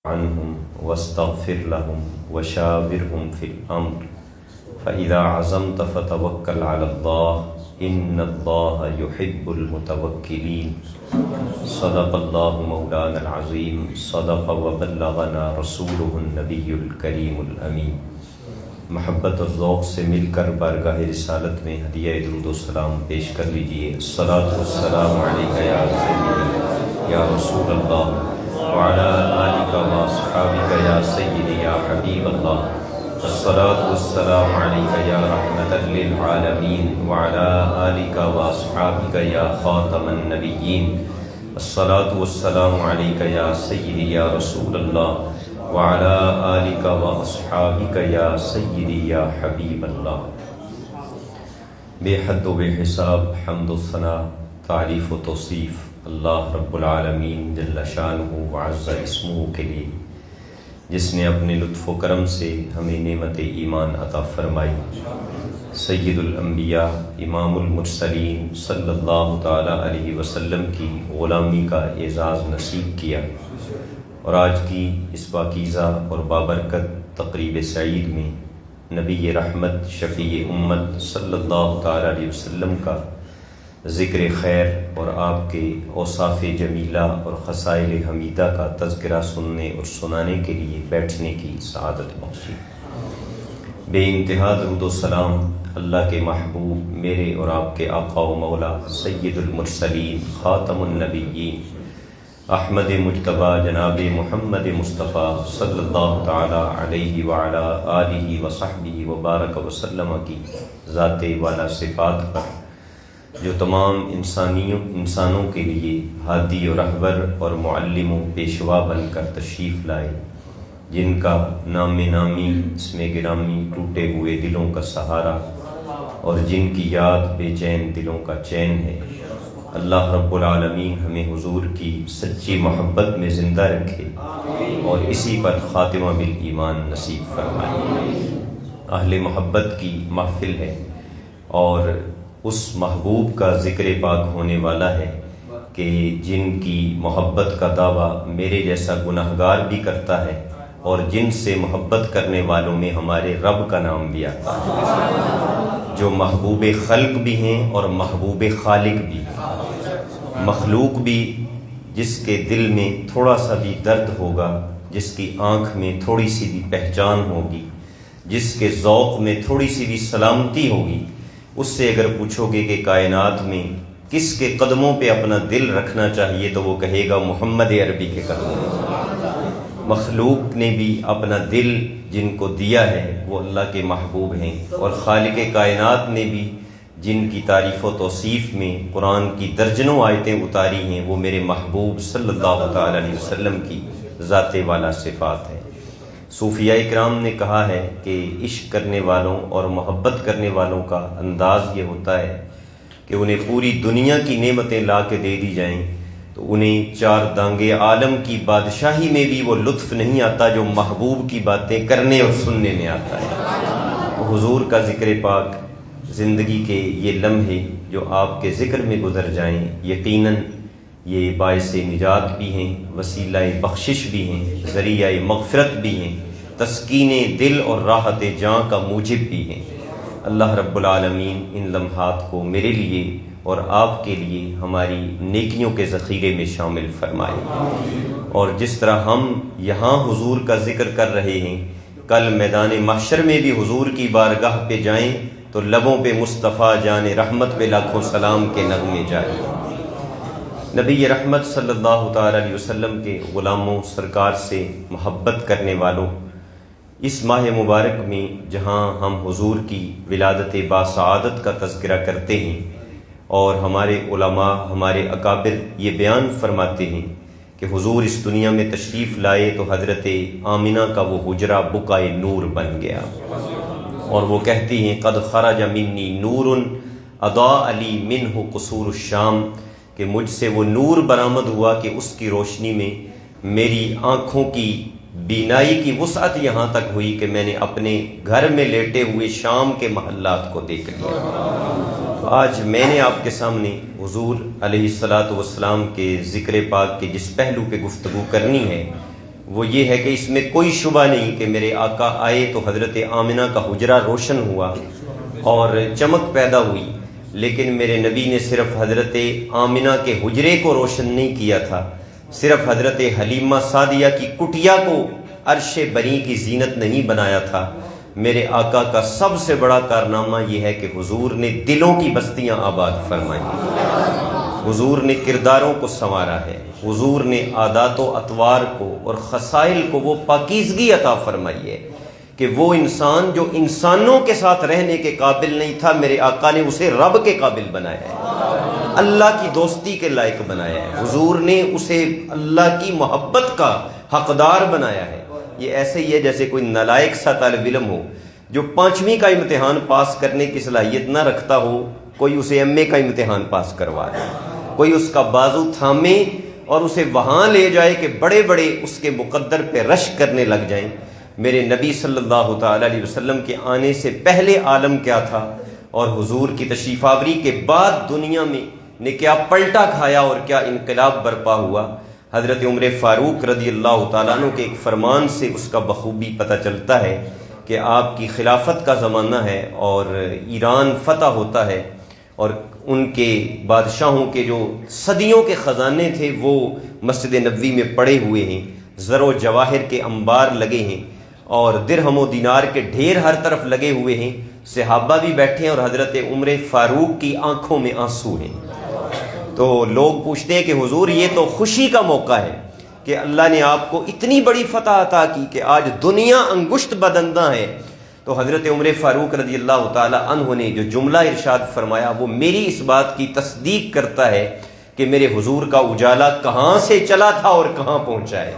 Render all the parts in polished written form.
عنهم واستغفر لهم وشاورهم في الأمر فإذا عزمت فتوكل على الله إن الله يحب المتوكلين صدق الله مولانا العظيم صدق وبلغنا رسوله النبي الكريم الأمين۔ محبت اور ذوق سے مل کر بارگاہ رسالت میں ہدیہ درود و سلام پیش کر لیجئے۔ الصلاۃ والسلام علیک یا سیدی یا رسول اللہ وعلی آلک واصحابک یا سیدی یا حبیب اللہ۔ الصلاۃ والسلام علیک یا رحمۃ للعالمین وعلی آلک واصحابک یا خاتم النبیین۔ الصلاۃ والسلام علیک یا سیدی یا رسول اللہ وعلی آلک واصحابک یا سیدی یا حبیب اللہ۔ بے حد و بے حساب حمد و ثنا تعریف و توصیف اللہ رب العالمین جل شانہ وعز اسمہ کے لیے، جس نے اپنے لطف و کرم سے ہمیں نعمت ایمان عطا فرمائی۔ سید الانبیاء امام المرسلین صلی اللہ تعالی علیہ وسلم کی غلامی کا اعزاز نصیب کیا، اور آج کی اس پاکیزہ اور بابرکت تقریب سعید میں نبی رحمت شفیع امت صلی اللہ تعالی علیہ وسلم کا ذکر خیر اور آپ کے اوصاف جمیلہ اور خصائل حمیدہ کا تذکرہ سننے اور سنانے کے لیے بیٹھنے کی سعادت بخشی۔ بے انتہا درود و سلام اللہ کے محبوب میرے اور آپ کے آقا و مولا سید المرسلین خاتم النبیین احمد مجتبی جناب محمد مصطفیٰ صلی اللہ تعالی علیہ وعلی آلہ وصحبہ وبارک وسلم کی ذات والا صفات پر، جو تمام انسانوں کے لیے ہادی و رہبر اور معلم و پیشوا بن کر تشریف لائے، جن کا نام نامی اسم گرامی ٹوٹے ہوئے دلوں کا سہارا، اور جن کی یاد بے چین دلوں کا چین ہے۔ اللہ رب العالمین ہمیں حضور کی سچی محبت میں زندہ رکھے اور اسی پر خاتمہ بالایمان نصیب فرمائے۔ اہل محبت کی محفل ہے، اور اس محبوب کا ذکر پاک ہونے والا ہے کہ جن کی محبت کا دعویٰ میرے جیسا گناہگار بھی کرتا ہے، اور جن سے محبت کرنے والوں میں ہمارے رب کا نام بھی آتا ہے، جو محبوب خلق بھی ہیں اور محبوب خالق بھی ہیں۔ مخلوق بھی جس کے دل میں تھوڑا سا بھی درد ہوگا، جس کی آنکھ میں تھوڑی سی بھی پہچان ہوگی، جس کے ذوق میں تھوڑی سی بھی سلامتی ہوگی، اس سے اگر پوچھو گے کہ کائنات میں کس کے قدموں پہ اپنا دل رکھنا چاہیے، تو وہ کہے گا محمد عربی کے قدموں پہ۔ مخلوق نے بھی اپنا دل جن کو دیا ہے وہ اللہ کے محبوب ہیں، اور خالق کائنات نے بھی جن کی تعریف و توصیف میں قرآن کی درجنوں آیتیں اتاری ہیں، وہ میرے محبوب صلی اللہ تعالی علیہ وسلم کی ذات والا صفات ہیں۔ صوفیاء اکرام نے کہا ہے کہ عشق کرنے والوں اور محبت کرنے والوں کا انداز یہ ہوتا ہے کہ انہیں پوری دنیا کی نعمتیں لا کے دے دی جائیں تو انہیں چار دانگے عالم کی بادشاہی میں بھی وہ لطف نہیں آتا جو محبوب کی باتیں کرنے اور سننے میں آتا ہے۔ تو حضور کا ذکر پاک زندگی کے یہ لمحے جو آپ کے ذکر میں گزر جائیں، یقیناً یہ باعث نجات بھی ہیں، وسیلہ بخشش بھی ہیں، ذریعہ مغفرت بھی ہیں، تسکین دل اور راحت جاں کا موجب بھی ہیں۔ اللہ رب العالمین ان لمحات کو میرے لیے اور آپ کے لیے ہماری نیکیوں کے ذخیرے میں شامل فرمائے، اور جس طرح ہم یہاں حضور کا ذکر کر رہے ہیں، کل میدان محشر میں بھی حضور کی بارگاہ پہ جائیں تو لبوں پہ مصطفیٰ جان رحمت پہ لاکھوں سلام کے نغمے جائیں۔ نبی رحمت صلی اللہ تعالی علیہ وسلم کے غلاموں سرکار سے محبت کرنے والوں، اس ماہ مبارک میں جہاں ہم حضور کی ولادت باسعادت کا تذکرہ کرتے ہیں، اور ہمارے علماء ہمارے اکابر یہ بیان فرماتے ہیں کہ حضور اس دنیا میں تشریف لائے تو حضرت آمنہ کا وہ حجرہ بقعۂ نور بن گیا، اور وہ کہتی ہیں قد خرج منی نور اضاء لی منہ قصور الشام، کہ مجھ سے وہ نور برآمد ہوا کہ اس کی روشنی میں میری آنکھوں کی بینائی کی وسعت یہاں تک ہوئی کہ میں نے اپنے گھر میں لیٹے ہوئے شام کے محلات کو دیکھ لیا۔ تو آج میں نے آپ کے سامنے حضور علیہ الصلاۃ والسلام کے ذکر پاک کے جس پہلو پہ گفتگو کرنی ہے وہ یہ ہے کہ اس میں کوئی شبہ نہیں کہ میرے آقا آئے تو حضرت آمنہ کا حجرہ روشن ہوا اور چمک پیدا ہوئی، لیکن میرے نبی نے صرف حضرت آمنہ کے حجرے کو روشن نہیں کیا تھا، صرف حضرت حلیمہ سعدیہ کی کٹیا کو عرش بری کی زینت نہیں بنایا تھا۔ میرے آقا کا سب سے بڑا کارنامہ یہ ہے کہ حضور نے دلوں کی بستیاں آباد فرمائی، حضور نے کرداروں کو سنوارا ہے، حضور نے عادات و اطوار کو اور خصائل کو وہ پاکیزگی عطا فرمائی ہے کہ وہ انسان جو انسانوں کے ساتھ رہنے کے قابل نہیں تھا، میرے آقا نے اسے رب کے قابل بنایا ہے، اللہ کی دوستی کے لائق بنایا ہے، حضور نے اسے اللہ کی محبت کا حقدار بنایا ہے۔ یہ ایسے ہی ہے جیسے کوئی نالائق سا طالب علم ہو جو 5ویں کا امتحان پاس کرنے کی صلاحیت نہ رکھتا ہو، کوئی اسے ایم.اے کا امتحان پاس کروا دے، کوئی اس کا بازو تھامے اور اسے وہاں لے جائے کہ بڑے بڑے اس کے مقدر پہ رشک کرنے لگ جائیں۔ میرے نبی صلی اللہ تعالیٰ علیہ وسلم کے آنے سے پہلے عالم کیا تھا اور حضور کی تشریف آوری کے بعد دنیا میں نے کیا پلٹا کھایا اور کیا انقلاب برپا ہوا، حضرت عمر فاروق رضی اللہ تعالیٰ عنہ کے ایک فرمان سے اس کا بخوبی پتہ چلتا ہے کہ آپ کی خلافت کا زمانہ ہے اور ایران فتح ہوتا ہے اور ان کے بادشاہوں کے جو صدیوں کے خزانے تھے وہ مسجد نبوی میں پڑے ہوئے ہیں، زر و جواہر کے انبار لگے ہیں اور درہم و دینار کے ڈھیر ہر طرف لگے ہوئے ہیں، صحابہ بھی بیٹھے ہیں اور حضرت عمر فاروق کی آنکھوں میں آنسو ہیں۔ تو لوگ پوچھتے ہیں کہ حضور یہ تو خوشی کا موقع ہے کہ اللہ نے آپ کو اتنی بڑی فتح عطا کی کہ آج دنیا انگشت بدندہ ہے، تو حضرت عمر فاروق رضی اللہ تعالی عنہ نے جو جملہ ارشاد فرمایا وہ میری اس بات کی تصدیق کرتا ہے کہ میرے حضور کا اجالا کہاں سے چلا تھا اور کہاں پہنچا ہے۔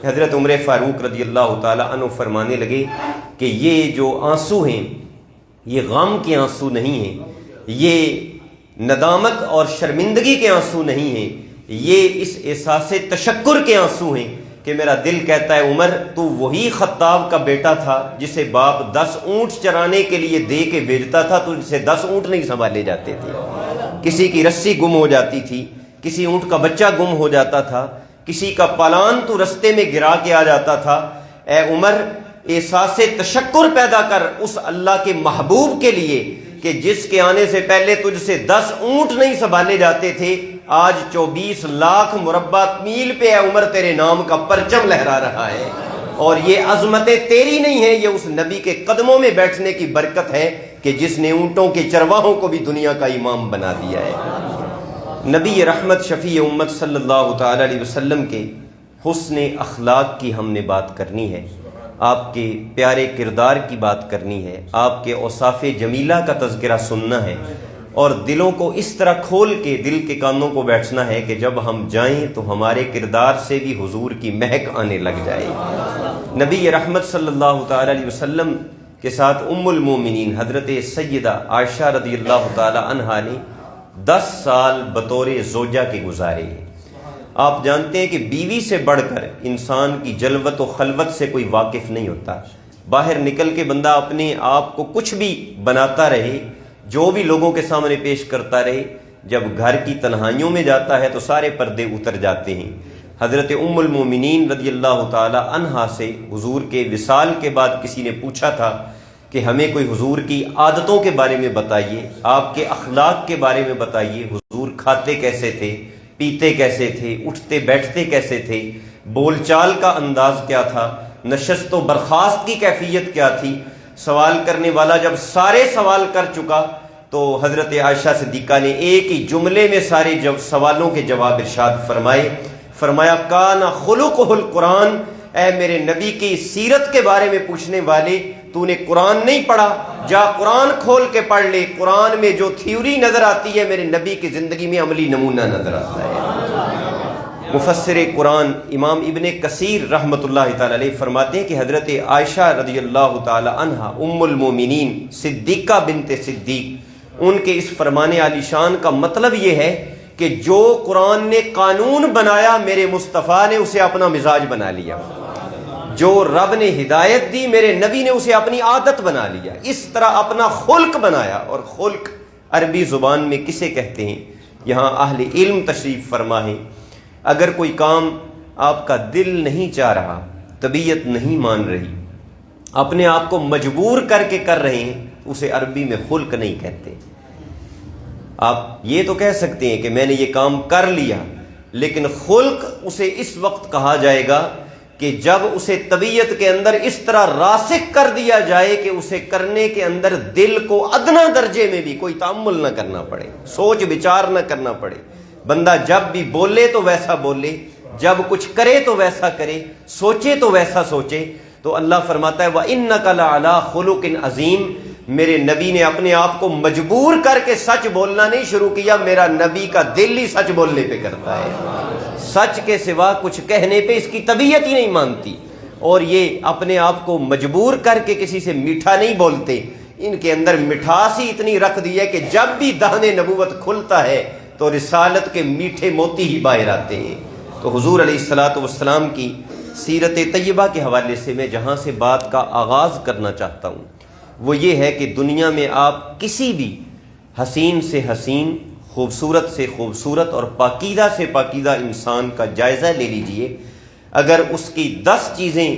حضرت عمر فاروق رضی اللہ تعالی عنہ فرمانے لگے کہ یہ جو آنسو ہیں یہ غم کے آنسو نہیں ہیں، یہ ندامت اور شرمندگی کے آنسو نہیں ہیں، یہ اس احساس تشکر کے آنسو ہیں کہ میرا دل کہتا ہے عمر تو وہی خطاب کا بیٹا تھا جسے باپ 10 اونٹ چرانے کے لیے دے کے بھیجتا تھا تو جسے 10 اونٹ نہیں سنبھالے جاتے تھے، کسی کی رسی گم ہو جاتی تھی، کسی اونٹ کا بچہ گم ہو جاتا تھا، کسی کا پالان تو رستے میں گرا کے آ جاتا تھا۔ اے عمر احساس تشکر پیدا کر اس اللہ کے محبوب کے لیے کہ جس کے آنے سے پہلے تجھ سے 10 اونٹ نہیں سنبھالے جاتے تھے، آج 24 لاکھ مربع میل پہ اے عمر تیرے نام کا پرچم لہرا رہا ہے، اور یہ عظمتیں تیری نہیں ہیں، یہ اس نبی کے قدموں میں بیٹھنے کی برکت ہے کہ جس نے اونٹوں کے چرواہوں کو بھی دنیا کا امام بنا دیا ہے۔ نبی رحمت شفیع امت صلی اللہ تعالی علیہ وسلم کے حسن اخلاق کی ہم نے بات کرنی ہے، آپ کے پیارے کردار کی بات کرنی ہے، آپ کے اوصاف جمیلہ کا تذکرہ سننا ہے اور دلوں کو اس طرح کھول کے دل کے کانوں کو بیٹھنا ہے کہ جب ہم جائیں تو ہمارے کردار سے بھی حضور کی مہک آنے لگ جائے۔ نبی رحمت صلی اللہ تعالی علیہ وسلم کے ساتھ ام المومنین حضرت سیدہ عائشہ رضی اللہ تعالی عنہا نے 10 سال بطور زوجہ کے گزارے ہیں۔ آپ جانتے ہیں کہ بیوی سے بڑھ کر انسان کی جلوت و خلوت سے کوئی واقف نہیں ہوتا، باہر نکل کے بندہ اپنے آپ کو کچھ بھی بناتا رہے، جو بھی لوگوں کے سامنے پیش کرتا رہے، جب گھر کی تنہائیوں میں جاتا ہے تو سارے پردے اتر جاتے ہیں۔ حضرت ام المومنین رضی اللہ تعالی عنہا سے حضور کے وصال کے بعد کسی نے پوچھا تھا کہ ہمیں کوئی حضور کی عادتوں کے بارے میں بتائیے، آپ کے اخلاق کے بارے میں بتائیے، حضور کھاتے کیسے تھے، پیتے کیسے تھے، اٹھتے بیٹھتے کیسے تھے، بول چال کا انداز کیا تھا، نشست و برخاست کی کیفیت کیا تھی۔ سوال کرنے والا جب سارے سوال کر چکا تو حضرت عائشہ صدیقہ نے ایک ہی جملے میں سارے سوالوں کے جواب ارشاد فرمایا کان خلقہ القرآن، اے میرے نبی کی سیرت کے بارے میں پوچھنے والے، تو نے قرآن نہیں پڑھا، جا قرآن کھول کے پڑھ لے، قرآن میں جو تھیوری نظر آتی ہے میرے نبی کی زندگی میں عملی نمونہ نظر آتا ہے۔ مفسر قرآن امام ابن کثیر رحمۃ اللہ تعالی علیہ فرماتے ہیں کہ حضرت عائشہ رضی اللہ تعالی عنہا ام المومنین صدیقہ بنت صدیق، ان کے اس فرمان عالی شان کا مطلب یہ ہے کہ جو قرآن نے قانون بنایا میرے مصطفیٰ نے اسے اپنا مزاج بنا لیا، جو رب نے ہدایت دی میرے نبی نے اسے اپنی عادت بنا لیا، اس طرح اپنا خلق بنایا۔ اور خلق عربی زبان میں کسے کہتے ہیں؟ یہاں اہل علم تشریف فرما ہے، اگر کوئی کام آپ کا دل نہیں چاہ رہا، طبیعت نہیں مان رہی، اپنے آپ کو مجبور کر کے کر رہے ہیں، اسے عربی میں خلق نہیں کہتے۔ آپ یہ تو کہہ سکتے ہیں کہ میں نے یہ کام کر لیا، لیکن خلق اسے اس وقت کہا جائے گا کہ جب اسے طبیعت کے اندر اس طرح راسخ کر دیا جائے کہ اسے کرنے کے اندر دل کو ادنا درجے میں بھی کوئی تأمل نہ کرنا پڑے، سوچ بچار نہ کرنا پڑے، بندہ جب بھی بولے تو ویسا بولے، جب کچھ کرے تو ویسا کرے، سوچے تو ویسا سوچے۔ تو اللہ فرماتا ہے وَإِنَّكَ لَعَلَىٰ خُلُقٍ عَظِيمٍ، میرے نبی نے اپنے آپ کو مجبور کر کے سچ بولنا نہیں شروع کیا، میرا نبی کا دل ہی سچ بولنے پہ کرتا ہے، سچ کے سوا کچھ کہنے پہ اس کی طبیعت ہی نہیں مانتی، اور یہ اپنے آپ کو مجبور کر کے کسی سے میٹھا نہیں بولتے، ان کے اندر مٹھاس ہی اتنی رکھ دی ہے کہ جب بھی دہن نبوت کھلتا ہے تو رسالت کے میٹھے موتی ہی باہر آتے ہیں۔ تو حضور علیہ الصلوۃ والسلام کی سیرت طیبہ کے حوالے سے میں جہاں سے بات کا آغاز کرنا چاہتا ہوں وہ یہ ہے کہ دنیا میں آپ کسی بھی حسین سے حسین، خوبصورت سے خوبصورت اور پاکیزہ سے پاکیزہ انسان کا جائزہ لے لیجئے، اگر اس کی 10 چیزیں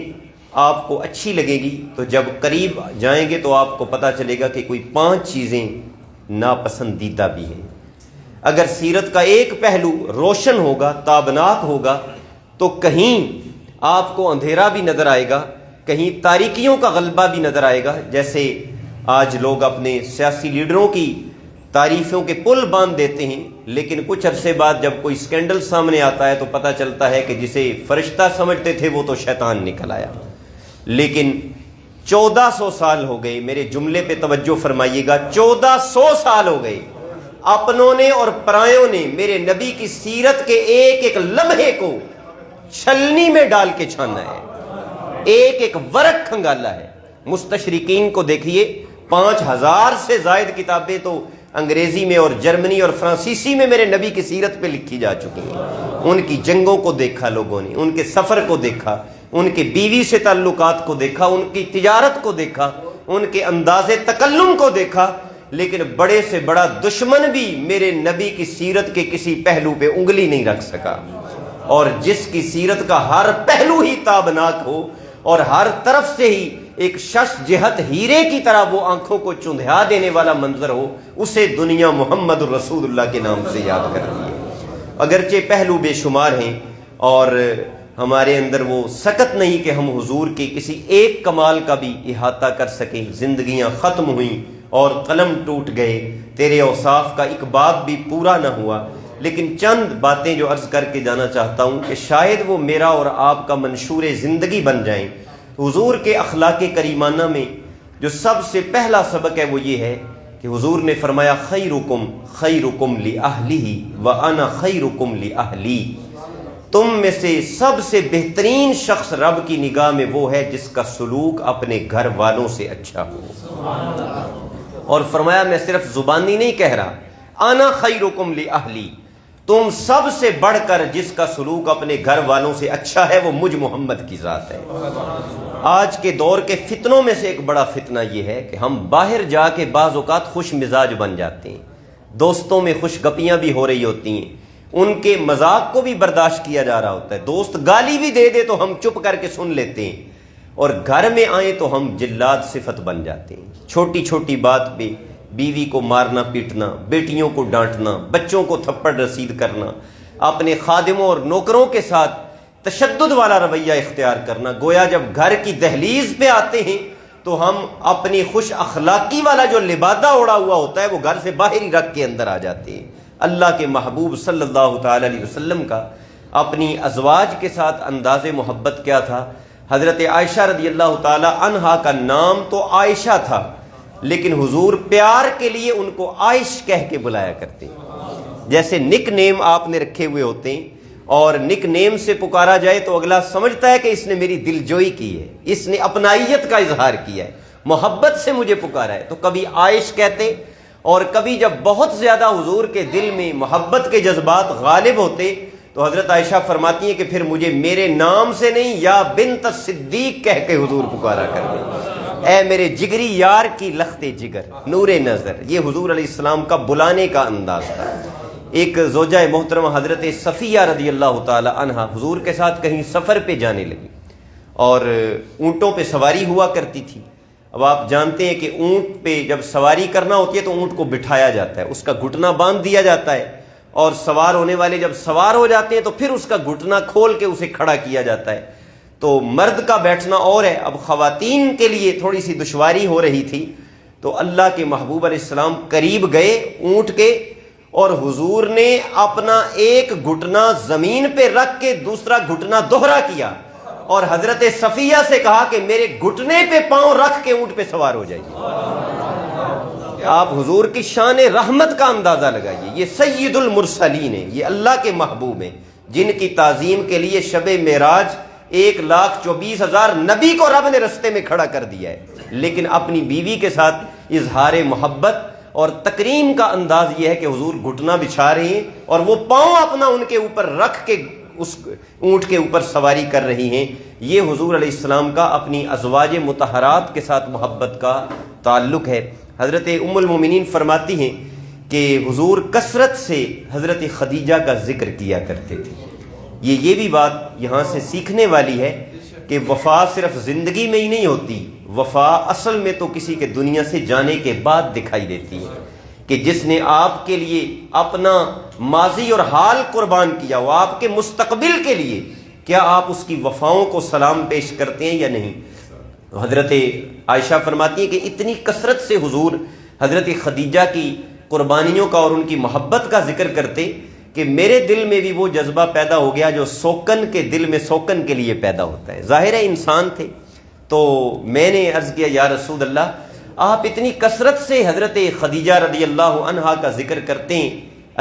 آپ کو اچھی لگے گی تو جب قریب جائیں گے تو آپ کو پتہ چلے گا کہ کوئی 5 چیزیں ناپسندیدہ بھی ہیں۔ اگر سیرت کا ایک پہلو روشن ہوگا، تابناک ہوگا، تو کہیں آپ کو اندھیرا بھی نظر آئے گا، کہیں تاریکیوں کا غلبہ بھی نظر آئے گا۔ جیسے آج لوگ اپنے سیاسی لیڈروں کی تعریفوں کے پل باندھ دیتے ہیں، لیکن کچھ عرصے بعد جب کوئی سکینڈل سامنے آتا ہے تو پتہ چلتا ہے کہ جسے فرشتہ سمجھتے تھے وہ تو شیطان نکل آیا۔ لیکن 1400 سال ہو گئے، میرے جملے پہ توجہ فرمائیے گا، 1400 سال ہو گئے، اپنوں نے اور پرایوں نے میرے نبی کی سیرت کے ایک ایک لمحے کو چھلنی میں ڈال کے چھانا ہے، ایک ایک ورق کھنگالا ہے۔ مستشرقین کو دیکھیے، 5000 سے زائد کتابیں تو انگریزی میں اور جرمنی اور فرانسیسی میں میرے نبی کی سیرت پہ لکھی جا چکی ہیں۔ ان کی جنگوں کو دیکھا لوگوں نے، ان کے سفر کو دیکھا، ان کے بیوی سے تعلقات کو دیکھا، ان کی تجارت کو دیکھا، ان کے انداز تکلم کو دیکھا، لیکن بڑے سے بڑا دشمن بھی میرے نبی کی سیرت کے کسی پہلو پہ انگلی نہیں رکھ سکا۔ اور جس کی سیرت کا ہر پہلو ہی تابناک ہو اور ہر طرف سے ہی ایک شش جہت ہیرے کی طرح وہ آنکھوں کو چندھیا دینے والا منظر ہو، اسے دنیا محمد رسول اللہ کے نام سے یاد کر رہی ہے۔ اگرچہ پہلو بے شمار ہیں اور ہمارے اندر وہ سکت نہیں کہ ہم حضور کے کسی ایک کمال کا بھی احاطہ کر سکیں، زندگیاں ختم ہوئیں اور قلم ٹوٹ گئے، تیرے اوصاف کا ایک باب بھی پورا نہ ہوا، لیکن چند باتیں جو عرض کر کے جانا چاہتا ہوں کہ شاید وہ میرا اور آپ کا منشور زندگی بن جائیں۔ حضور کے اخلاق کریمانہ میں جو سب سے پہلا سبق ہے وہ یہ ہے کہ حضور نے فرمایا خیرکم خیرکم لأہلہ وأنا خیرکم لأہلی، تم میں سے سب سے بہترین شخص رب کی نگاہ میں وہ ہے جس کا سلوک اپنے گھر والوں سے اچھا ہو۔ اور فرمایا میں صرف زبانی نہیں کہہ رہا، انا خیرکم لأہلی، تم سب سے بڑھ کر جس کا سلوک اپنے گھر والوں سے اچھا ہے وہ مجھ محمد کی ذات ہے۔ آج کے دور کے فتنوں میں سے ایک بڑا فتنہ یہ ہے کہ ہم باہر جا کے بعض اوقات خوش مزاج بن جاتے ہیں، دوستوں میں خوش گپیاں بھی ہو رہی ہوتی ہیں، ان کے مذاق کو بھی برداشت کیا جا رہا ہوتا ہے، دوست گالی بھی دے دے تو ہم چپ کر کے سن لیتے ہیں، اور گھر میں آئیں تو ہم جلاد صفت بن جاتے ہیں۔ چھوٹی چھوٹی بات پہ بیوی کو مارنا پیٹنا، بیٹیوں کو ڈانٹنا، بچوں کو تھپڑ رسید کرنا، اپنے خادموں اور نوکروں کے ساتھ تشدد والا رویہ اختیار کرنا، گویا جب گھر کی دہلیز پہ آتے ہیں تو ہم اپنی خوش اخلاقی والا جو لبادہ اڑا ہوا ہوتا ہے وہ گھر سے باہر ہی رکھ کے اندر آ جاتے ہیں۔ اللہ کے محبوب صلی اللہ تعالی علیہ وسلم کا اپنی ازواج کے ساتھ انداز محبت کیا تھا؟ حضرت عائشہ رضی اللہ تعالی عنہا کا نام تو عائشہ تھا، لیکن حضور پیار کے لیے ان کو عائش کہہ کے بلایا کرتے ہیں۔ جیسے نک نیم آپ نے رکھے ہوئے ہوتے ہیں اور نک نیم سے پکارا جائے تو اگلا سمجھتا ہے کہ اس نے میری دل جوئی کی ہے، اس نے اپنائیت کا اظہار کیا ہے، محبت سے مجھے پکارا ہے، تو کبھی عائش کہتے، اور کبھی جب بہت زیادہ حضور کے دل میں محبت کے جذبات غالب ہوتے تو حضرت عائشہ فرماتی ہیں کہ پھر مجھے میرے نام سے نہیں یا بنت صدیق کہہ کے حضور پکارا کرتے، اے میرے جگری یار کی لخت جگر نور نظر۔ یہ حضور علیہ السلام کا بلانے کا انداز تھا۔ ایک زوجہ محترمہ حضرت صفیہ رضی اللہ تعالی عنہا حضور کے ساتھ کہیں سفر پہ جانے لگی اور اونٹوں پہ سواری ہوا کرتی تھی۔ اب آپ جانتے ہیں کہ اونٹ پہ جب سواری کرنا ہوتی ہے تو اونٹ کو بٹھایا جاتا ہے، اس کا گھٹنا باندھ دیا جاتا ہے، اور سوار ہونے والے جب سوار ہو جاتے ہیں تو پھر اس کا گھٹنا کھول کے اسے کھڑا کیا جاتا ہے۔ تو مرد کا بیٹھنا اور ہے، اب خواتین کے لیے تھوڑی سی دشواری ہو رہی تھی، تو اللہ کے محبوب علیہ السلام قریب گئے اونٹ کے، اور حضور نے اپنا ایک گھٹنا زمین پہ رکھ کے دوسرا گھٹنا دوہرا کیا اور حضرت صفیہ سے کہا کہ میرے گھٹنے پہ پاؤں رکھ کے اونٹ پہ سوار ہو جائیے۔ آپ حضور کی شان رحمت کا اندازہ لگائیے، یہ سید المرسلین ہیں، یہ اللہ کے محبوب ہیں جن کی تعظیم کے لیے شب معراج 1,24,000 نبی کو رب نے رستے میں کھڑا کر دیا ہے، لیکن اپنی بیوی کے ساتھ اظہار محبت اور تکریم کا انداز یہ ہے کہ حضور گھٹنا بچھا رہے ہیں اور وہ پاؤں اپنا ان کے اوپر رکھ کے اس اونٹ کے اوپر سواری کر رہی ہیں۔ یہ حضور علیہ السلام کا اپنی ازواج مطہرات کے ساتھ محبت کا تعلق ہے۔ حضرت ام المومنین فرماتی ہیں کہ حضور کثرت سے حضرت خدیجہ کا ذکر کیا کرتے تھے۔ یہ بھی بات یہاں سے سیکھنے والی ہے کہ وفا صرف زندگی میں ہی نہیں ہوتی، وفا اصل میں تو کسی کے دنیا سے جانے کے بعد دکھائی دیتی ہے، کہ جس نے آپ کے لیے اپنا ماضی اور حال قربان کیا وہ آپ کے مستقبل کے لیے، کیا آپ اس کی وفاؤں کو سلام پیش کرتے ہیں یا نہیں؟ حضرت عائشہ فرماتی ہیں کہ اتنی کثرت سے حضور حضرت خدیجہ کی قربانیوں کا اور ان کی محبت کا ذکر کرتے کہ میرے دل میں بھی وہ جذبہ پیدا ہو گیا جو سوکن کے دل میں سوکن کے لیے پیدا ہوتا ہے۔ ظاہر ہے انسان تھے، تو میں نے عرض کیا یا رسول اللہ آپ اتنی کثرت سے حضرت خدیجہ رضی اللہ عنہا کا ذکر کرتے ہیں،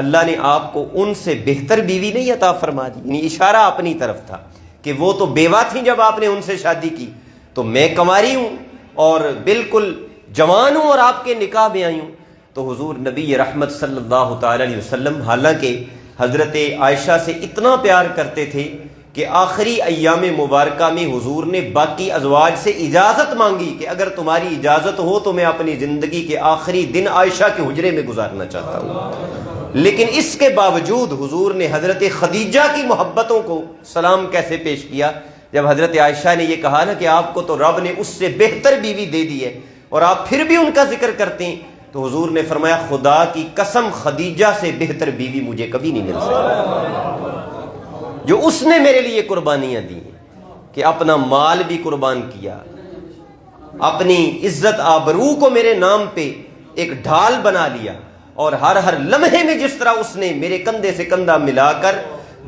اللہ نے آپ کو ان سے بہتر بیوی نہیں عطا فرما دی؟ یعنی اشارہ اپنی طرف تھا کہ وہ تو بیوہ تھیں جب آپ نے ان سے شادی کی، تو میں کنواری ہوں اور بالکل جوان ہوں اور آپ کے نکاح میں آئی ہوں۔ تو حضور نبی رحمت صلی اللہ تعالی علیہ وسلم حالانکہ حضرت عائشہ سے اتنا پیار کرتے تھے کہ آخری ایام مبارکہ میں حضور نے باقی ازواج سے اجازت مانگی کہ اگر تمہاری اجازت ہو تو میں اپنی زندگی کے آخری دن عائشہ کے حجرے میں گزارنا چاہتا ہوں، لیکن اس کے باوجود حضور نے حضرت خدیجہ کی محبتوں کو سلام کیسے پیش کیا جب حضرت عائشہ نے یہ کہا نا کہ آپ کو تو رب نے اس سے بہتر بیوی دے دی ہے اور آپ پھر بھی ان کا ذکر کرتے ہیں، تو حضور نے فرمایا خدا کی قسم خدیجہ سے بہتر بیوی مجھے کبھی نہیں مل سکتی، جو اس نے میرے لیے قربانیاں دی کہ اپنا مال بھی قربان کیا، اپنی عزت آبرو کو میرے نام پہ ایک ڈھال بنا لیا، اور ہر لمحے میں جس طرح اس نے میرے کندھے سے کندھا ملا کر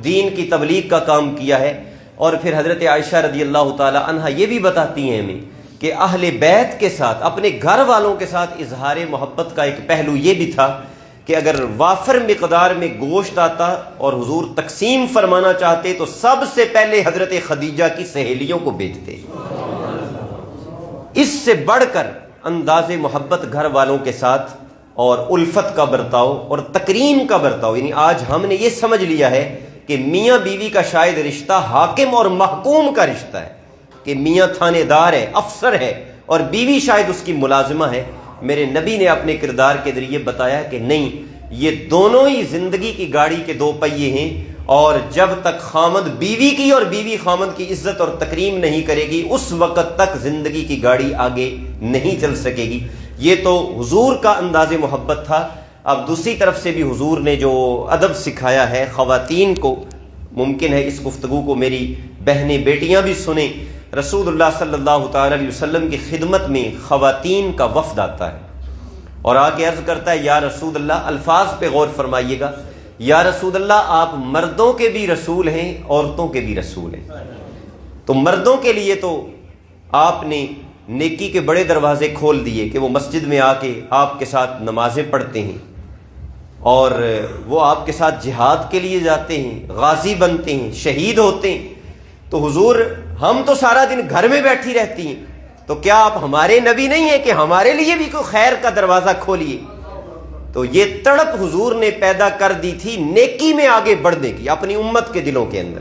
دین کی تبلیغ کا کام کیا ہے۔ اور پھر حضرت عائشہ رضی اللہ تعالی عنہا یہ بھی بتاتی ہیں ہمیں کہ اہل بیت کے ساتھ اپنے گھر والوں کے ساتھ اظہار محبت کا ایک پہلو یہ بھی تھا کہ اگر وافر مقدار میں گوشت آتا اور حضور تقسیم فرمانا چاہتے تو سب سے پہلے حضرت خدیجہ کی سہیلیوں کو بھیجتے۔ اس سے بڑھ کر انداز محبت گھر والوں کے ساتھ اور الفت کا برتاؤ اور تکریم کا برتاؤ، یعنی آج ہم نے یہ سمجھ لیا ہے کہ میاں بیوی کا شاید رشتہ حاکم اور محکوم کا رشتہ ہے، کہ میاں تھانے دار ہے، افسر ہے، اور بیوی شاید اس کی ملازمہ ہے۔ میرے نبی نے اپنے کردار کے ذریعے بتایا کہ نہیں، یہ دونوں ہی زندگی کی گاڑی کے دو پہیے ہیں، اور جب تک خامد بیوی کی اور بیوی خامد کی عزت اور تکریم نہیں کرے گی اس وقت تک زندگی کی گاڑی آگے نہیں چل سکے گی۔ یہ تو حضور کا انداز محبت تھا۔ اب دوسری طرف سے بھی حضور نے جو ادب سکھایا ہے خواتین کو، ممکن ہے اس گفتگو کو میری بہنیں بیٹیاں بھی سنیں۔ رسول اللہ صلی اللہ تعالی علیہ وسلم کی خدمت میں خواتین کا وفد آتا ہے اور آ کے عرض کرتا ہے یا رسول اللہ، الفاظ پہ غور فرمائیے گا، یا رسول اللہ آپ مردوں کے بھی رسول ہیں عورتوں کے بھی رسول ہیں۔ تو مردوں کے لیے تو آپ نے نیکی کے بڑے دروازے کھول دیے کہ وہ مسجد میں آ کے آپ کے ساتھ نمازیں پڑھتے ہیں اور وہ آپ کے ساتھ جہاد کے لیے جاتے ہیں، غازی بنتے ہیں، شہید ہوتے ہیں۔ تو حضور ہم تو سارا دن گھر میں بیٹھی رہتی ہیں، تو کیا آپ ہمارے نبی نہیں ہیں کہ ہمارے لیے بھی کوئی خیر کا دروازہ کھولیے؟ تو یہ تڑپ حضور نے پیدا کر دی تھی نیکی میں آگے بڑھنے کی اپنی امت کے دلوں کے اندر۔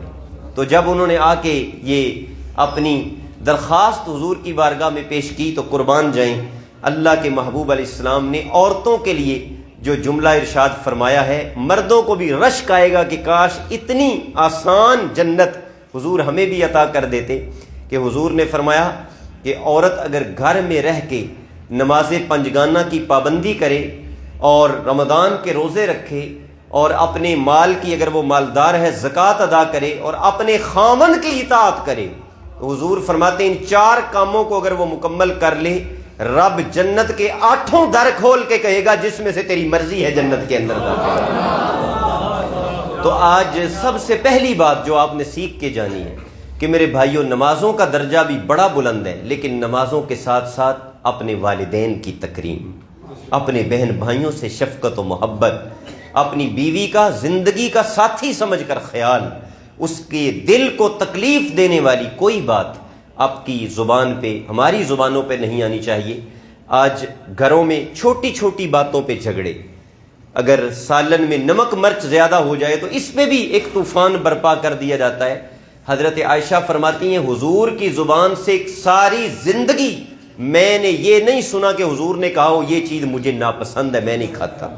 تو جب انہوں نے آ کے یہ اپنی درخواست حضور کی بارگاہ میں پیش کی تو قربان جائیں، اللہ کے محبوب علیہ السلام نے عورتوں کے لیے جو جملہ ارشاد فرمایا ہے، مردوں کو بھی رشک آئے گا کہ کاش اتنی آسان جنت حضور ہمیں بھی عطا کر دیتے، کہ حضور نے فرمایا کہ عورت اگر گھر میں رہ کے نماز پنجگانہ کی پابندی کرے اور رمضان کے روزے رکھے اور اپنے مال کی، اگر وہ مالدار ہے، زکوٰۃ ادا کرے اور اپنے خاوند کی اطاعت کرے، تو حضور فرماتے ہیں ان 4 کاموں کو اگر وہ مکمل کر لے، رب جنت کے 8 در کھول کے کہے گا جس میں سے تیری مرضی ہے جنت کے اندر داخل۔ تو آج سب سے پہلی بات جو آپ نے سیکھ کے جانی ہے کہ میرے بھائیوں، نمازوں کا درجہ بھی بڑا بلند ہے، لیکن نمازوں کے ساتھ ساتھ اپنے والدین کی تکریم، اپنے بہن بھائیوں سے شفقت و محبت، اپنی بیوی کا زندگی کا ساتھی سمجھ کر خیال، اس کے دل کو تکلیف دینے والی کوئی بات آپ کی زبان پہ، ہماری زبانوں پہ نہیں آنی چاہیے۔ آج گھروں میں چھوٹی چھوٹی باتوں پہ جھگڑے، اگر سالن میں نمک مرچ زیادہ ہو جائے تو اس پہ بھی ایک طوفان برپا کر دیا جاتا ہے۔ حضرت عائشہ فرماتی ہیں حضور کی زبان سے ساری زندگی میں نے یہ نہیں سنا کہ حضور نے کہا ہو یہ چیز مجھے ناپسند ہے میں نہیں کھاتا،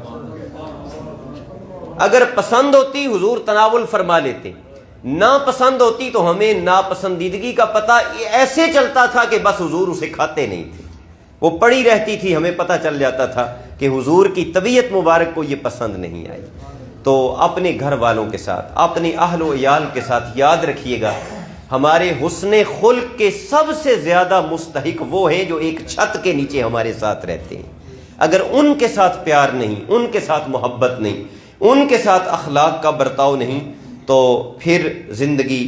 اگر پسند ہوتی حضور تناول فرما لیتے، ناپسند ہوتی تو ہمیں ناپسندیدگی کا پتہ ایسے چلتا تھا کہ بس حضور اسے کھاتے نہیں تھے، وہ پڑی رہتی تھی، ہمیں پتہ چل جاتا تھا کہ حضور کی طبیعت مبارک کو یہ پسند نہیں آئی۔ تو اپنے گھر والوں کے ساتھ، اپنے اہل و عیال کے ساتھ یاد رکھیے گا، ہمارے حسن خلق کے سب سے زیادہ مستحق وہ ہیں جو ایک چھت کے نیچے ہمارے ساتھ رہتے ہیں۔ اگر ان کے ساتھ پیار نہیں، ان کے ساتھ محبت نہیں، ان کے ساتھ اخلاق کا برتاؤ نہیں، تو پھر زندگی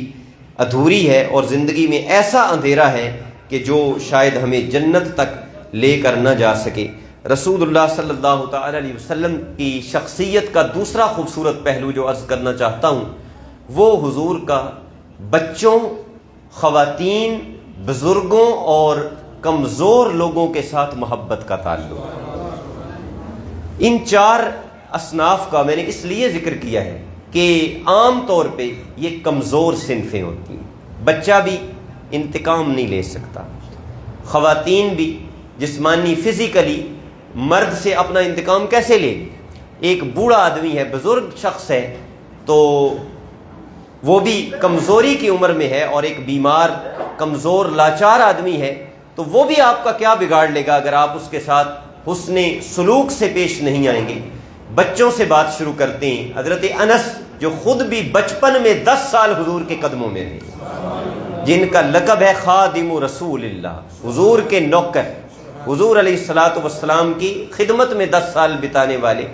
ادھوری ہے، اور زندگی میں ایسا اندھیرا ہے کہ جو شاید ہمیں جنت تک لے کر نہ جا سکے۔ رسول اللہ صلی اللہ تعالی علیہ وسلم کی شخصیت کا دوسرا خوبصورت پہلو جو عرض کرنا چاہتا ہوں، وہ حضور کا بچوں، خواتین، بزرگوں اور کمزور لوگوں کے ساتھ محبت کا تعلق۔ ان 4 اصناف کا میں نے اس لیے ذکر کیا ہے کہ عام طور پہ یہ کمزور صنفیں ہوتی ہیں۔ بچہ بھی انتقام نہیں لے سکتا، خواتین بھی جسمانی فزیکلی مرد سے اپنا انتقام کیسے لے؟ ایک بوڑھا آدمی ہے، بزرگ شخص ہے، تو وہ بھی کمزوری کی عمر میں ہے، اور ایک بیمار کمزور لاچار آدمی ہے، تو وہ بھی آپ کا کیا بگاڑ لے گا اگر آپ اس کے ساتھ حسن سلوک سے پیش نہیں آئیں گے۔ بچوں سے بات شروع کرتے ہیں۔ حضرت انس جو خود بھی بچپن میں 10 سال حضور کے قدموں میں رہے، جن کا لقب ہے خادم رسول اللہ، حضور کے نوکر، حضور علیہ الصلوۃ والسلام کی خدمت میں 10 سال بتانے والے،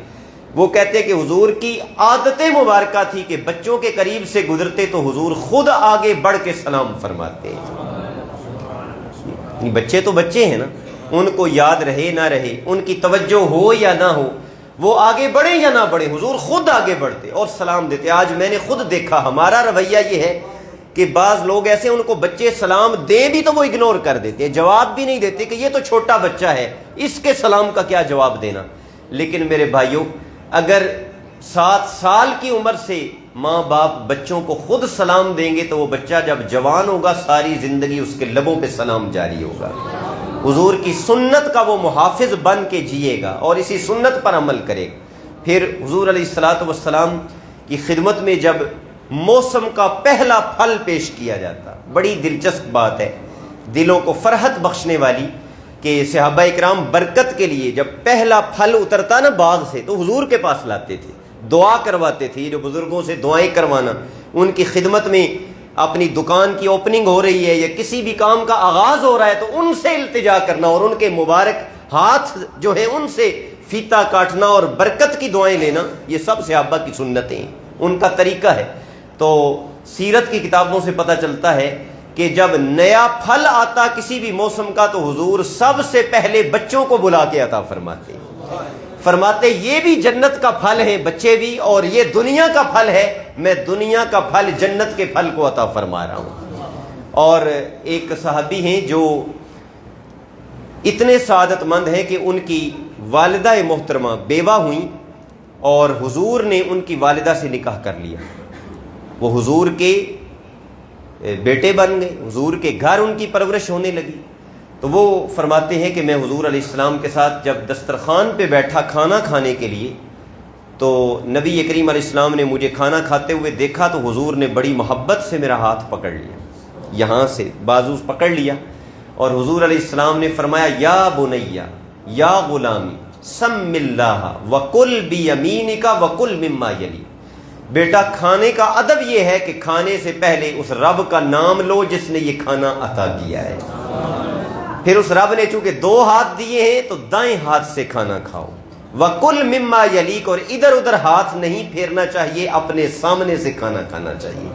وہ کہتے کہ حضور کی عادت مبارکہ تھی کہ بچوں کے قریب سے گزرتے تو حضور خود آگے بڑھ کے سلام فرماتے۔ بچے تو بچے ہیں نا، ان کو یاد رہے نہ رہے، ان کی توجہ ہو یا نہ ہو، وہ آگے بڑھے یا نہ بڑھے، حضور خود آگے بڑھتے اور سلام دیتے۔ آج میں نے خود دیکھا، ہمارا رویہ یہ ہے کہ بعض لوگ ایسے، ان کو بچے سلام دیں بھی تو وہ اگنور کر دیتے ہیں، جواب بھی نہیں دیتے کہ یہ تو چھوٹا بچہ ہے، اس کے سلام کا کیا جواب دینا۔ لیکن میرے بھائیوں، اگر 7 سال کی عمر سے ماں باپ بچوں کو خود سلام دیں گے تو وہ بچہ جب جوان ہوگا ساری زندگی اس کے لبوں پہ سلام جاری ہوگا، حضور کی سنت کا وہ محافظ بن کے جیے گا اور اسی سنت پر عمل کرے گا۔ پھر حضور علیہ الصلوۃ والسلام کی خدمت میں جب موسم کا پہلا پھل پیش کیا جاتا، بڑی دلچسپ بات ہے، دلوں کو فرحت بخشنے والی، کہ صحابہ اکرام برکت کے لیے جب پہلا پھل اترتا نا باغ سے تو حضور کے پاس لاتے تھے، دعا کرواتے تھے۔ جو بزرگوں سے دعائیں کروانا، ان کی خدمت میں اپنی دکان کی اوپننگ ہو رہی ہے یا کسی بھی کام کا آغاز ہو رہا ہے تو ان سے التجا کرنا اور ان کے مبارک ہاتھ جو ہے ان سے فیتا کاٹنا اور برکت کی دعائیں لینا، یہ سب صحابہ کی سنتیں ہیں، ان کا طریقہ ہے۔ تو سیرت کی کتابوں سے پتہ چلتا ہے کہ جب نیا پھل آتا کسی بھی موسم کا تو حضور سب سے پہلے بچوں کو بلا کے عطا فرماتے یہ بھی جنت کا پھل ہے بچے بھی، اور یہ دنیا کا پھل ہے، میں دنیا کا پھل جنت کے پھل کو عطا فرما رہا ہوں۔ اور ایک صحابی ہیں جو اتنے سعادت مند ہیں کہ ان کی والدہ محترمہ بیوہ ہوئیں اور حضور نے ان کی والدہ سے نکاح کر لیا، وہ حضور کے بیٹے بن گئے، حضور کے گھر ان کی پرورش ہونے لگی۔ تو وہ فرماتے ہیں کہ میں حضور علیہ السلام کے ساتھ جب دسترخوان پہ بیٹھا کھانا کھانے کے لیے تو نبی کریم علیہ السلام نے مجھے کھانا کھاتے ہوئے دیکھا تو حضور نے بڑی محبت سے میرا ہاتھ پکڑ لیا، یہاں سے بازو پکڑ لیا، اور حضور علیہ السلام نے فرمایا یا بنیا یا غلامی سم اللہ وکل بیمینک وکل مما یلی، بیٹا کھانے کا ادب یہ ہے کہ کھانے سے پہلے اس رب کا نام لو جس نے یہ کھانا عطا کیا ہے، پھر اس رب نے چونکہ 2 ہاتھ دیے ہیں تو دائیں ہاتھ سے کھانا کھاؤ، وکل مما یلیک، اور ادھر ادھر ہاتھ نہیں پھیرنا چاہیے، اپنے سامنے سے کھانا کھانا چاہیے۔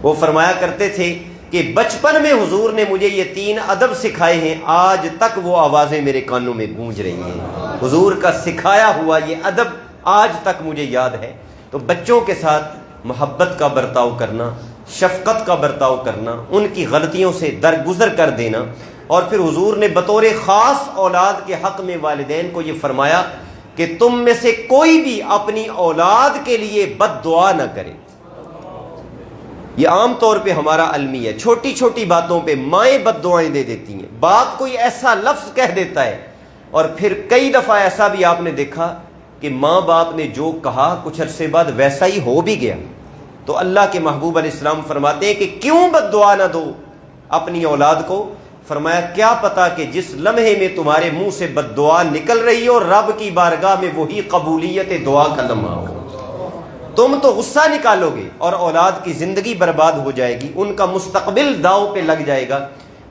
وہ فرمایا کرتے تھے کہ بچپن میں حضور نے مجھے یہ 3 ادب سکھائے ہیں، آج تک وہ آوازیں میرے کانوں میں گونج رہی ہیں، حضور کا سکھایا ہوا یہ ادب آج تک مجھے یاد ہے۔ تو بچوں کے ساتھ محبت کا برتاؤ کرنا، شفقت کا برتاؤ کرنا، ان کی غلطیوں سے درگزر کر دینا، اور پھر حضور نے بطور خاص اولاد کے حق میں والدین کو یہ فرمایا کہ تم میں سے کوئی بھی اپنی اولاد کے لیے بد دعا نہ کرے۔ یہ عام طور پہ ہمارا المی ہے، چھوٹی چھوٹی باتوں پہ مائیں بد دعائیں دے دیتی ہیں، باپ کوئی ایسا لفظ کہہ دیتا ہے، اور پھر کئی دفعہ ایسا بھی آپ نے دیکھا کہ ماں باپ نے جو کہا کچھ عرصے بعد ویسا ہی ہو بھی گیا۔ تو اللہ کے محبوب علیہ السلام فرماتے ہیں کہ کیوں بد دعا نہ دو اپنی اولاد کو؟ فرمایا کیا پتا کہ جس لمحے میں تمہارے منہ سے بد دعا نکل رہی ہو رب کی بارگاہ میں وہی قبولیت دعا کا لمحہ ہو، تم تو غصہ نکالو گے اور اولاد کی زندگی برباد ہو جائے گی، ان کا مستقبل داؤ پہ لگ جائے گا۔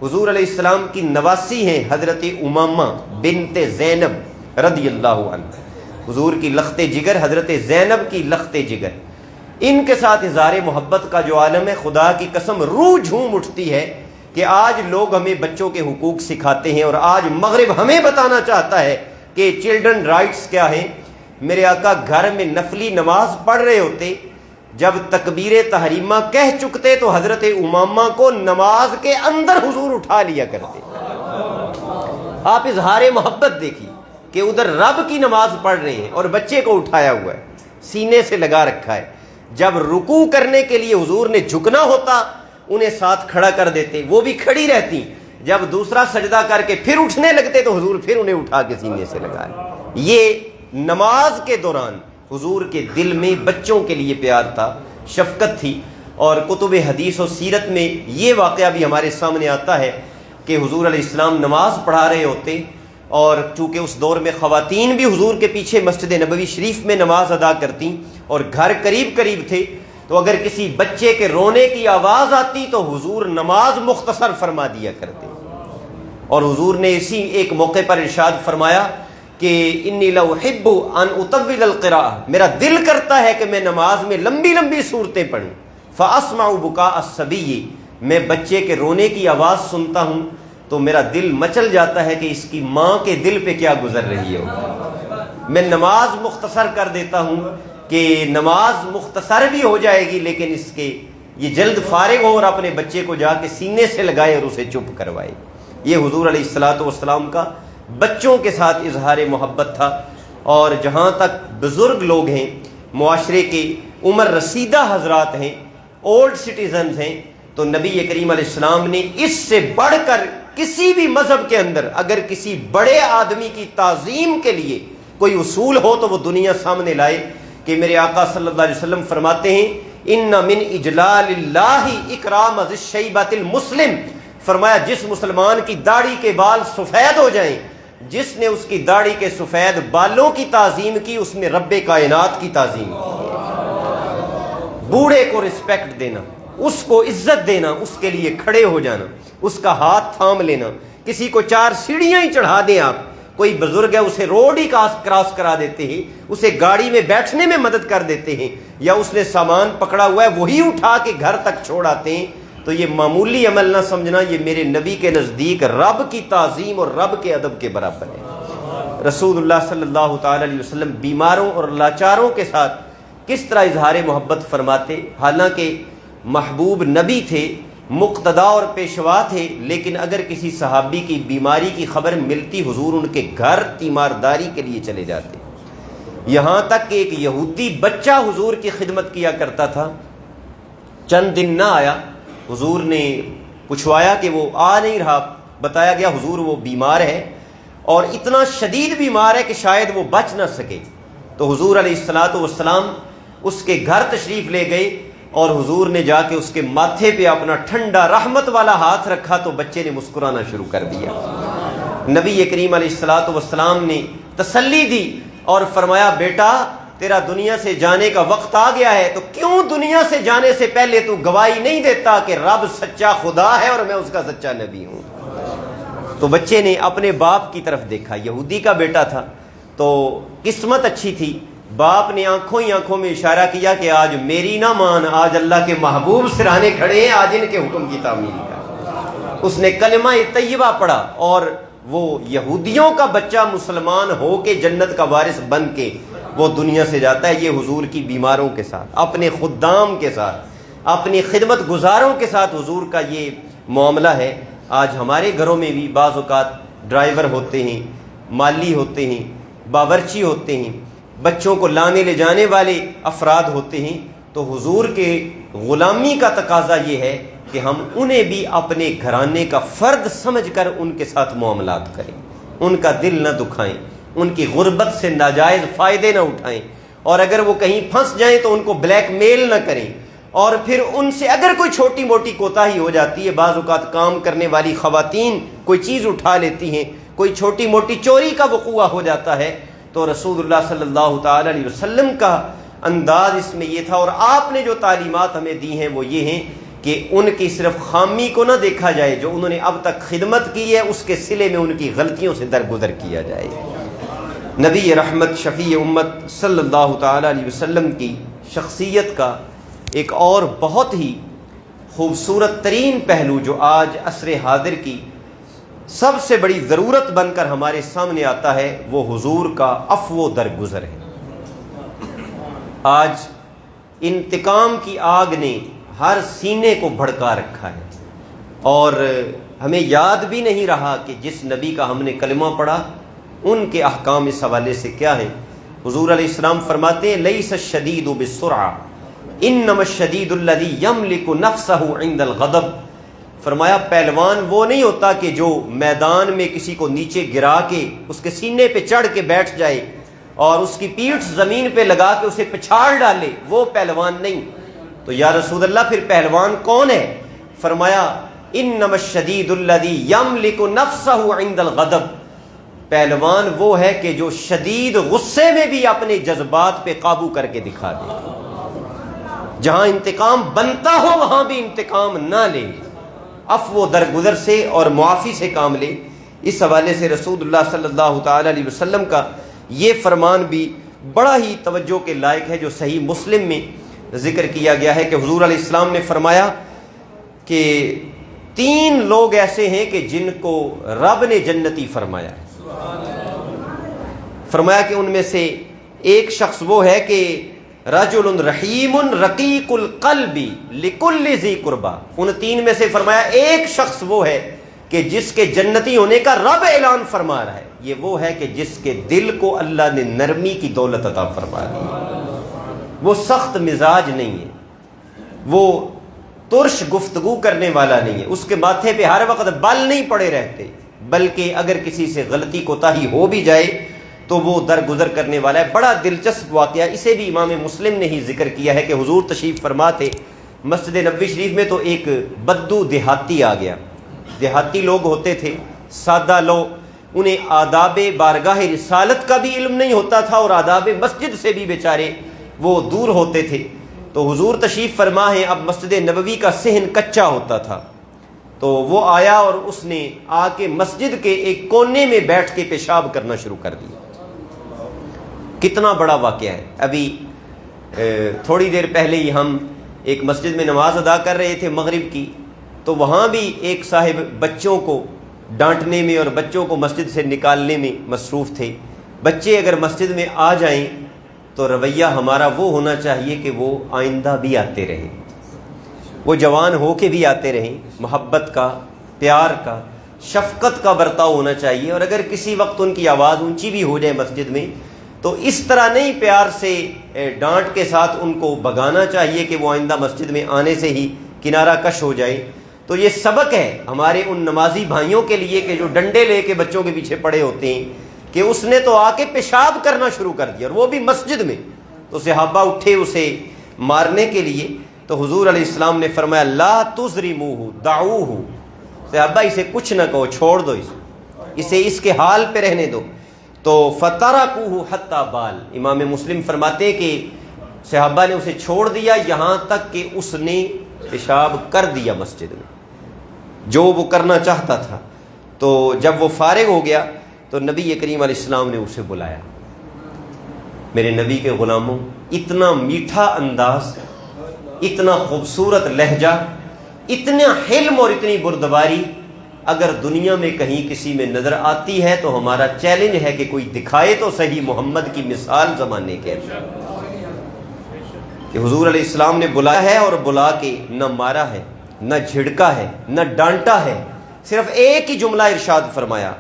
حضور علیہ السلام کی نواسی ہیں حضرت امامہ بنت زینب رضی اللہ عنہ، حضور کی لخت جگر، حضرت زینب کی لخت جگر، ان کے ساتھ اظہار محبت کا جو عالم ہے، خدا کی قسم روح جھوم اٹھتی ہے کہ آج لوگ ہمیں بچوں کے حقوق سکھاتے ہیں، اور آج مغرب ہمیں بتانا چاہتا ہے کہ چلڈرن رائٹس کیا ہیں۔ میرے آقا گھر میں نفلی نماز پڑھ رہے ہوتے، جب تکبیر تحریمہ کہہ چکتے تو حضرت امامہ کو نماز کے اندر حضور اٹھا لیا کرتے۔ آپ اظہار محبت دیکھیے کہ ادھر رب کی نماز پڑھ رہے ہیں اور بچے کو اٹھایا ہوا ہے، سینے سے لگا رکھا ہے، جب رکوع کرنے کے لیے حضور نے جھکنا ہوتا انہیں ساتھ کھڑا کر دیتے، وہ بھی کھڑی رہتی، جب دوسرا سجدہ کر کے پھر اٹھنے لگتے تو حضور پھر انہیں اٹھا کے سینے سے لگائے۔ یہ نماز کے دوران حضور کے دل میں بچوں کے لیے پیار تھا، شفقت تھی، اور کتب حدیث و سیرت میں یہ واقعہ بھی ہمارے سامنے آتا ہے کہ حضور علیہ السلام نماز پڑھا رہے ہوتے، اور چونکہ اس دور میں خواتین بھی حضور کے پیچھے مسجد نبوی شریف میں نماز ادا کرتی اور گھر قریب قریب تھے، تو اگر کسی بچے کے رونے کی آواز آتی تو حضور نماز مختصر فرما دیا کرتے، اور حضور نے اسی ایک موقع پر ارشاد فرمایا کہ انی لاحب ان اطول القراءہ، میرا دل کرتا ہے کہ میں نماز میں لمبی لمبی صورتیں پڑھوں، فاسمع بکاء الصبی، میں بچے کے رونے کی آواز سنتا ہوں تو میرا دل مچل جاتا ہے کہ اس کی ماں کے دل پہ کیا گزر رہی ہے، میں نماز مختصر کر دیتا ہوں کہ نماز مختصر بھی ہو جائے گی لیکن اس کے یہ جلد فارغ ہو اور اپنے بچے کو جا کے سینے سے لگائے اور اسے چپ کروائے۔ یہ حضور علیہ الصلوۃ والسلام کا بچوں کے ساتھ اظہار محبت تھا۔ اور جہاں تک بزرگ لوگ ہیں، معاشرے کے عمر رسیدہ حضرات ہیں، اولڈ سٹیزنز ہیں، تو نبی کریم علیہ السلام نے اس سے بڑھ کر کسی بھی مذہب کے اندر اگر کسی بڑے آدمی کی تعظیم کے لیے کوئی اصول ہو تو وہ دنیا سامنے لائے، کہ میرے آقا صلی اللہ علیہ وسلم فرماتے ہیں ان من اجلال اللہ اکرام ذی الشیبۃ المسلم، فرمایا جس مسلمان کی داڑھی کے بال سفید ہو جائیں، جس نے اس کی داڑھی کے سفید بالوں کی تعظیم کی اس نے رب کائنات کی تعظیم کی۔ بوڑھے کو رسپیکٹ دینا، اس کو عزت دینا، اس کے لیے کھڑے ہو جانا، اس کا ہاتھ تھام لینا، کسی کو 4 سیڑھیاں ہی چڑھا دیں آپ، کوئی بزرگ ہے اسے روڈ ہی کراس کرا دیتے ہیں، اسے گاڑی میں بیٹھنے میں مدد کر دیتے ہیں، یا اس نے سامان پکڑا ہوا ہے وہی اٹھا کے گھر تک چھوڑ آتے ہیں، تو یہ معمولی عمل نہ سمجھنا، یہ میرے نبی کے نزدیک رب کی تعظیم اور رب کے ادب کے برابر ہے۔ رسول اللہ صلی اللہ تعالی علیہ وسلم بیماروں اور لاچاروں کے ساتھ کس طرح اظہار محبت فرماتے، حالانکہ محبوب نبی تھے، مقتدا اور پیشوا تھے، لیکن اگر کسی صحابی کی بیماری کی خبر ملتی حضور ان کے گھر تیمارداری کے لیے چلے جاتے، یہاں تک کہ ایک یہودی بچہ حضور کی خدمت کیا کرتا تھا، چند دن نہ آیا، حضور نے پوچھوایا کہ وہ آ نہیں رہا، بتایا گیا حضور وہ بیمار ہے اور اتنا شدید بیمار ہے کہ شاید وہ بچ نہ سکے. تو حضور علیہ الصلوۃ والسلام اس کے گھر تشریف لے گئے اور حضور نے جا کے اس کے ماتھے پہ اپنا ٹھنڈا رحمت والا ہاتھ رکھا تو بچے نے مسکرانا شروع کر دیا. نبی کریم علیہ الصلوۃ والسلام نے تسلی دی اور فرمایا بیٹا تیرا دنیا سے جانے کا وقت آ گیا ہے، تو کیوں دنیا سے جانے سے پہلے تو گواہی نہیں دیتا کہ رب سچا خدا ہے اور میں اس کا سچا نبی ہوں. تو بچے نے اپنے باپ کی طرف دیکھا، یہودی کا بیٹا تھا تو قسمت اچھی تھی، باپ نے آنکھوں میں اشارہ کیا کہ آج میری نہ مان، آج اللہ کے محبوب سرانے کھڑے ہیں، آج ان کے حکم کی تعمیل کر. اس نے کلمہ طیبہ پڑھا اور وہ یہودیوں کا بچہ مسلمان ہو کے جنت کا وارث بن کے وہ دنیا سے جاتا ہے. یہ حضور کی بیماروں کے ساتھ، اپنے خدام کے ساتھ، اپنی خدمت گزاروں کے ساتھ حضور کا یہ معاملہ ہے. آج ہمارے گھروں میں بھی بعض اوقات ڈرائیور ہوتے ہیں، مالی ہوتے ہیں، باورچی ہوتے ہیں، بچوں کو لانے لے جانے والے افراد ہوتے ہیں. تو حضور کے غلامی کا تقاضا یہ ہے کہ ہم انہیں بھی اپنے گھرانے کا فرد سمجھ کر ان کے ساتھ معاملات کریں، ان کا دل نہ دکھائیں، ان کی غربت سے ناجائز فائدے نہ اٹھائیں، اور اگر وہ کہیں پھنس جائیں تو ان کو بلیک میل نہ کریں، اور پھر ان سے اگر کوئی چھوٹی موٹی کوتاہی ہو جاتی ہے، بعض اوقات کام کرنے والی خواتین کوئی چیز اٹھا لیتی ہیں، کوئی چھوٹی موٹی چوری کا وقوع ہو جاتا ہے، تو رسول اللہ صلی اللہ تعالی علیہ وسلم کا انداز اس میں یہ تھا، اور آپ نے جو تعلیمات ہمیں دی ہیں وہ یہ ہیں کہ ان کی صرف خامی کو نہ دیکھا جائے، جو انہوں نے اب تک خدمت کی ہے اس کے صلے میں ان کی غلطیوں سے درگزر کیا جائے. نبی رحمت شفیع امت صلی اللہ تعالی علیہ وسلم کی شخصیت کا ایک اور بہت ہی خوبصورت ترین پہلو جو آج عصر حاضر کی سب سے بڑی ضرورت بن کر ہمارے سامنے آتا ہے وہ حضور کا عفو و درگزر ہے. آج انتقام کی آگ نے ہر سینے کو بھڑکا رکھا ہے اور ہمیں یاد بھی نہیں رہا کہ جس نبی کا ہم نے کلمہ پڑھا ان کے احکام اس حوالے سے کیا ہیں. حضور علیہ السلام فرماتے ہیں لیس الشدید بالسرعہ انما الشدید الذی یملک نفسہ عند الغضب. فرمایا پہلوان وہ نہیں ہوتا کہ جو میدان میں کسی کو نیچے گرا کے اس کے سینے پہ چڑھ کے بیٹھ جائے اور اس کی پیٹھ زمین پہ لگا کے اسے پچھاڑ ڈالے، وہ پہلوان نہیں. تو یا رسول اللہ پھر پہلوان کون ہے؟ فرمایا انما الشدید الذی یملک نفسہ عند الغضب. پہلوان وہ ہے کہ جو شدید غصے میں بھی اپنے جذبات پہ قابو کر کے دکھا دے، جہاں انتقام بنتا ہو وہاں بھی انتقام نہ لے، عفو و درگزر سے اور معافی سے کام لے. اس حوالے سے رسول اللہ صلی اللہ تعالی علیہ وسلم کا یہ فرمان بھی بڑا ہی توجہ کے لائق ہے جو صحیح مسلم میں ذکر کیا گیا ہے کہ حضور علیہ السلام نے فرمایا کہ 3 لوگ ایسے ہیں کہ جن کو رب نے جنتی فرمایا. فرمایا کہ ان میں سے ایک شخص وہ ہے کہ رجل رحیم رقیق القلب لکل ذی قربا. ان 3 میں سے فرمایا ایک شخص وہ ہے کہ جس کے جنتی ہونے کا رب اعلان فرما رہا ہے. یہ وہ ہے کہ جس کے دل کو اللہ نے نرمی کی دولت عطا فرما دی. وہ سخت مزاج نہیں ہے، وہ ترش گفتگو کرنے والا نہیں ہے، اس کے ماتھے پہ ہر وقت بل نہیں پڑے رہتے، بلکہ اگر کسی سے غلطی کوتاہی ہو بھی جائے تو وہ درگزر کرنے والا ہے. بڑا دلچسپ واقعہ، اسے بھی امام مسلم نے ہی ذکر کیا ہے کہ حضور تشریف فرما تھے مسجد نبوی شریف میں، تو ایک بدو دیہاتی آ گیا. دیہاتی لوگ ہوتے تھے، سادہ لوگ، انہیں آداب بارگاہ رسالت کا بھی علم نہیں ہوتا تھا اور آداب مسجد سے بھی بیچارے وہ دور ہوتے تھے. تو حضور تشریف فرما ہے، اب مسجد نبوی کا صحن کچا ہوتا تھا، تو وہ آیا اور اس نے آ کے مسجد کے ایک کونے میں بیٹھ کے پیشاب کرنا شروع کر دیا. کتنا بڑا واقعہ ہے. ابھی تھوڑی دیر پہلے ہی ہم ایک مسجد میں نماز ادا کر رہے تھے مغرب کی، تو وہاں بھی ایک صاحب بچوں کو ڈانٹنے میں اور بچوں کو مسجد سے نکالنے میں مصروف تھے. بچے اگر مسجد میں آ جائیں تو رویہ ہمارا وہ ہونا چاہیے کہ وہ آئندہ بھی آتے رہیں، وہ جوان ہو کے بھی آتے رہیں. محبت کا، پیار کا، شفقت کا برتاؤ ہونا چاہیے. اور اگر کسی وقت ان کی آواز اونچی بھی ہو جائے مسجد میں تو اس طرح نہیں، پیار سے ڈانٹ کے ساتھ ان کو بھگانا چاہیے کہ وہ آئندہ مسجد میں آنے سے ہی کنارہ کش ہو جائے. تو یہ سبق ہے ہمارے ان نمازی بھائیوں کے لیے کہ جو ڈنڈے لے کے بچوں کے پیچھے پڑے ہوتے ہیں، کہ اس نے تو آ کے پیشاب کرنا شروع کر دیا، اور وہ بھی مسجد میں۔ تو صحابہ اٹھے اسے مارنے کے لیے، تو حضور علیہ السلام نے فرمایا لا تضرموہ دعوہ، صحابہ اسے کچھ نہ کہو، چھوڑ دو اسے اس کے حال پہ رہنے دو۔ تو فترکوہ حتی بال، امام مسلم فرماتے ہیں کہ صحابہ نے اسے چھوڑ دیا یہاں تک کہ اس نے پیشاب کر دیا مسجد میں، جو وہ کرنا چاہتا تھا۔ تو جب وہ فارغ ہو گیا تو نبی کریم علیہ السلام نے اسے بلایا۔ میرے نبی کے غلاموں، اتنا میٹھا انداز، اتنا خوبصورت لہجہ، اتنا حلم اور اتنی بردباری اگر دنیا میں کہیں کسی میں نظر آتی ہے تو ہمارا چیلنج ہے کہ کوئی دکھائے تو صحیح محمد کی مثال زمانے کے اندر، کہ حضور علیہ السلام نے بلایا ہے اور بلا کے نہ مارا ہے، نہ جھڑکا ہے، نہ ڈانٹا ہے، صرف ایک ہی جملہ ارشاد فرمایا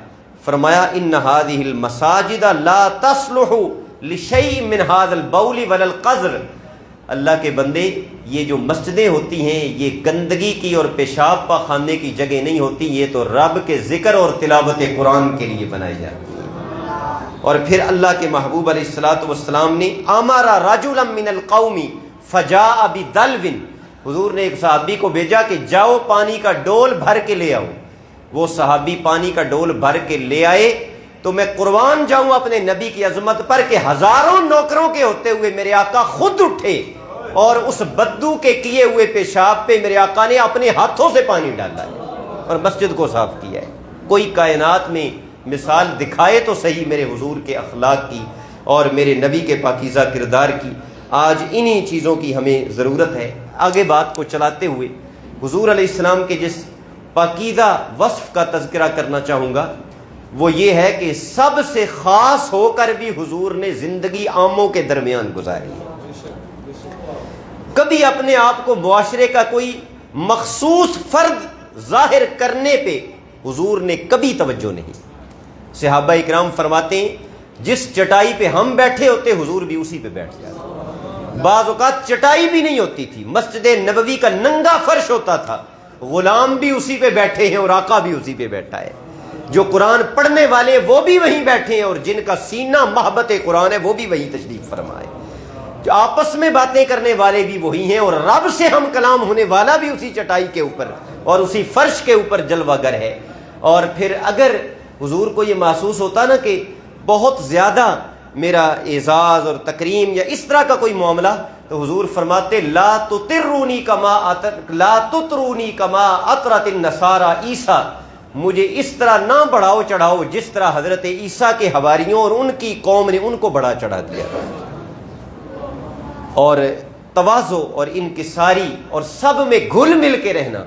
ان هذه المساجد لا تصلح لشيء من هذا البول ولا القذر، اللہ کے بندے یہ جو مسجدیں ہوتی ہیں یہ گندگی کی اور پیشاب پاخانے کی جگہ نہیں ہوتی، یہ تو رب کے ذکر اور تلاوت قرآن کے لیے بنائی جاتی ہیں۔ اور پھر اللہ کے محبوب علیہ الصلوۃ والسلام نے امر رجلا من القوم فجاء بدلو، حضور نے ایک صحابی کو بھیجا کہ جاؤ پانی کا ڈول بھر کے لے آؤ۔ وہ صحابی پانی کا ڈول بھر کے لے آئے تو میں قربان جاؤں اپنے نبی کی عظمت پر کہ ہزاروں نوکروں کے ہوتے ہوئے میرے آقا خود اٹھے اور اس بدو کے کیے ہوئے پیشاب پہ میرے آقا نے اپنے ہاتھوں سے پانی ڈالا ہے اور مسجد کو صاف کیا ہے۔ کوئی کائنات میں مثال دکھائے تو صحیح میرے حضور کے اخلاق کی اور میرے نبی کے پاکیزہ کردار کی۔ آج انہی چیزوں کی ہمیں ضرورت ہے۔ آگے بات کو چلاتے ہوئے حضور علیہ السلام کے جس پاکیزہ وصف کا تذکرہ کرنا چاہوں گا وہ یہ ہے کہ سب سے خاص ہو کر بھی حضور نے زندگی عاموں کے درمیان گزاری ہے۔ کبھی اپنے آپ کو معاشرے کا کوئی مخصوص فرد ظاہر کرنے پہ حضور نے کبھی توجہ نہیں۔ صحابہ اکرام فرماتے ہیں جس چٹائی پہ ہم بیٹھے ہوتے حضور بھی اسی پہ بیٹھ جاتے۔ بعض اوقات چٹائی بھی نہیں ہوتی تھی، مسجد نبوی کا ننگا فرش ہوتا تھا، غلام بھی اسی پہ بیٹھے ہیں اور آقا بھی اسی پہ بیٹھا ہے۔ جو قرآن پڑھنے والے وہ بھی وہیں بیٹھے ہیں اور جن کا سینہ محبت قرآن ہے وہ بھی وہیں تشریف فرمائے۔ جو آپس میں باتیں کرنے والے بھی وہی ہیں اور رب سے ہم کلام ہونے والا بھی اسی چٹائی کے اوپر اور اسی فرش کے اوپر جلوہ گر ہے۔ اور پھر اگر حضور کو یہ محسوس ہوتا نا کہ بہت زیادہ میرا اعزاز اور تکریم یا اس طرح کا کوئی معاملہ، تو حضور فرماتے لا تطرونی کما اطرت النصارى عیسیٰ، مجھے اس طرح نہ بڑھاؤ چڑھاؤ جس طرح حضرت عیسیٰ کے حواریوں اور ان کی قوم نے ان کو بڑھا چڑھا دیا۔ اور تواضع اور انکساری اور سب میں گھل مل کے رہنا،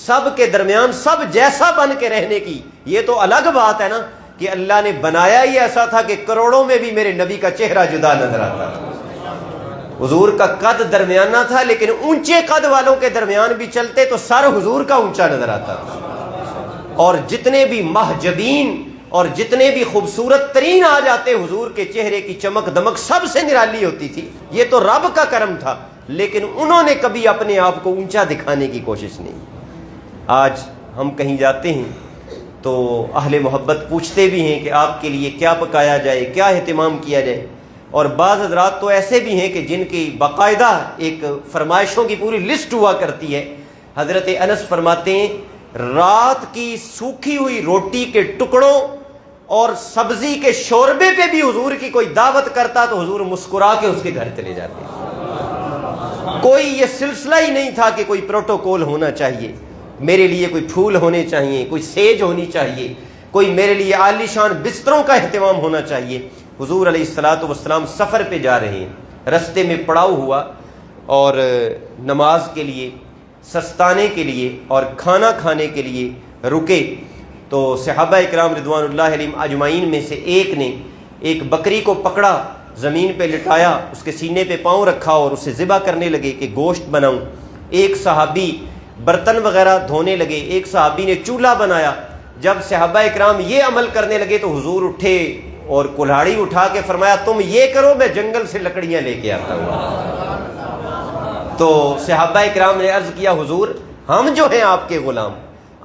سب کے درمیان سب جیسا بن کے رہنے کی، یہ تو الگ بات ہے نا کہ اللہ نے بنایا ہی ایسا تھا کہ کروڑوں میں بھی میرے نبی کا چہرہ جدا نظر آتا تھا۔ حضور کا قد درمیانہ تھا لیکن اونچے قد والوں کے درمیان بھی چلتے تو سر حضور کا اونچا نظر آتا تھا، اور جتنے بھی محجبین اور جتنے بھی خوبصورت ترین آ جاتے حضور کے چہرے کی چمک دمک سب سے نرالی ہوتی تھی۔ یہ تو رب کا کرم تھا، لیکن انہوں نے کبھی اپنے آپ کو اونچا دکھانے کی کوشش نہیں۔ آج ہم کہیں جاتے ہیں تو اہل محبت پوچھتے بھی ہیں کہ آپ کے لیے کیا پکایا جائے، کیا اہتمام کیا جائے، اور بعض حضرات تو ایسے بھی ہیں کہ جن کی باقاعدہ ایک فرمائشوں کی پوری لسٹ ہوا کرتی ہے۔ حضرت انس فرماتے ہیں رات کی سوکھی ہوئی روٹی کے ٹکڑوں اور سبزی کے شوربے پہ بھی حضور کی کوئی دعوت کرتا تو حضور مسکرا کے اس کے گھر چلے جاتے۔ کوئی یہ سلسلہ ہی نہیں تھا کہ کوئی پروٹوکول ہونا چاہیے، میرے لیے کوئی پھول ہونے چاہیے، کوئی سیج ہونی چاہیے، کوئی میرے لیے عالی شان بستروں کا اہتمام ہونا چاہیے۔ حضور علیہ الصلوۃ والسلام سفر پہ جا رہے ہیں، رستے میں پڑاؤ ہوا اور نماز کے لیے، سستانے کے لیے اور کھانا کھانے کے لیے رکے تو صحابہ اکرام رضوان اللہ علیہم اجمعین میں سے ایک نے ایک بکری کو پکڑا، زمین پہ لٹایا، اس کے سینے پہ پاؤں رکھا اور اسے ذبح کرنے لگے کہ گوشت بناؤں۔ ایک صحابی برتن وغیرہ دھونے لگے، ایک صحابی نے چولہا بنایا۔ جب صحابہ اکرام یہ عمل کرنے لگے تو حضور اٹھے اور کلہاڑی اٹھا کے فرمایا تم یہ کرو، میں جنگل سے لکڑیاں لے کے آتا ہوں۔ تو صحابہ اکرام نے عرض کیا حضور ہم جو ہیں آپ کے غلام،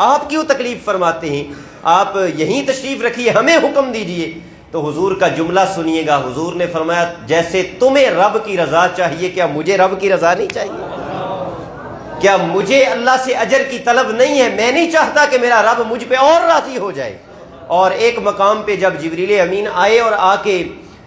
آپ کیوں تکلیف فرماتے ہیں؟ آپ یہیں تشریف رکھیے، ہمیں حکم دیجئے۔ تو حضور کا جملہ سنیے گا، حضور نے فرمایا جیسے تمہیں رب کی رضا چاہیے، کیا مجھے رب کی رضا نہیں چاہیے؟ کیا مجھے اللہ سے اجر کی طلب نہیں ہے؟ میں نہیں چاہتا کہ میرا رب مجھ پہ اور راضی ہو جائے۔ اور ایک مقام پہ جب جبریل امین آئے اور آ کے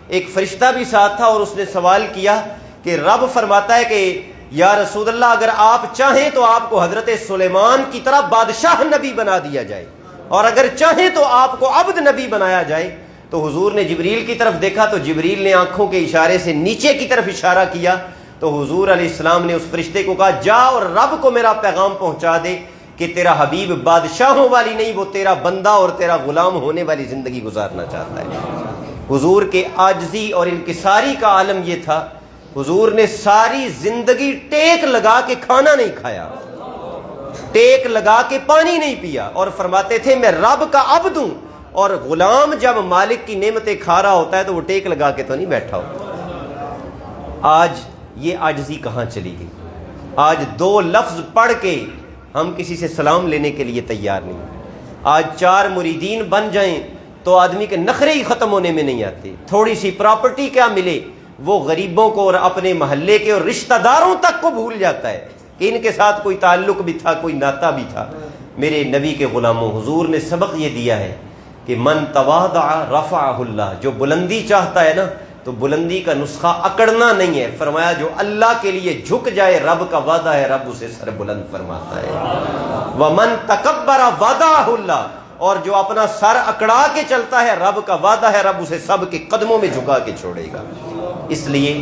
ایک فرشتہ بھی ساتھ تھا، اور اس نے سوال کیا کہ رب فرماتا ہے کہ یا رسول اللہ اگر آپ چاہیں تو آپ کو حضرت سلیمان کی طرح بادشاہ نبی بنا دیا جائے، اور اگر چاہیں تو آپ کو عبد نبی بنایا جائے۔ تو حضور نے جبریل کی طرف دیکھا تو جبریل نے آنکھوں کے اشارے سے نیچے کی طرف اشارہ کیا، تو حضور علیہ السلام نے اس فرشتے کو کہا جا اور رب کو میرا پیغام پہنچا دے کہ تیرا حبیب بادشاہوں والی نہیں، وہ تیرا بندہ اور تیرا غلام ہونے والی زندگی گزارنا چاہتا ہے۔ حضور کے عاجزی اور انکساری کا عالم یہ تھا، حضور نے ساری زندگی ٹیک لگا کے کھانا نہیں کھایا، ٹیک لگا کے پانی نہیں پیا، اور فرماتے تھے میں رب کا عبد ہوں۔ اور غلام جب مالک کی نعمتیں کھا رہا ہوتا ہے تو وہ ٹیک لگا کے تو نہیں بیٹھا ہوتا۔ آج یہ عاجزی کہاں چلی گئی؟ آج دو لفظ پڑھ کے ہم کسی سے سلام لینے کے لیے تیار نہیں۔ آج 4 مریدین بن جائیں تو آدمی کے نخرے ہی ختم ہونے میں نہیں آتے۔ تھوڑی سی پراپرٹی کیا ملے وہ غریبوں کو اور اپنے محلے کے اور رشتہ داروں تک کو بھول جاتا ہے کہ ان کے ساتھ کوئی تعلق بھی تھا، کوئی ناتا بھی تھا۔ میرے نبی کے غلاموں، حضور نے سبق یہ دیا ہے کہ من تواضع رفعہ اللہ، جو بلندی چاہتا ہے نا تو بلندی کا نسخہ اکڑنا نہیں ہے۔ فرمایا جو اللہ کے لیے جھک جائے رب کا وعدہ ہے رب اسے سر بلند فرماتا ہے۔ ومن تکبر وضعہ اللہ، اور جو اپنا سر اکڑا کے چلتا ہے رب کا وعدہ ہے رب اسے سب کے قدموں میں جھکا کے چھوڑے گا۔ اس لیے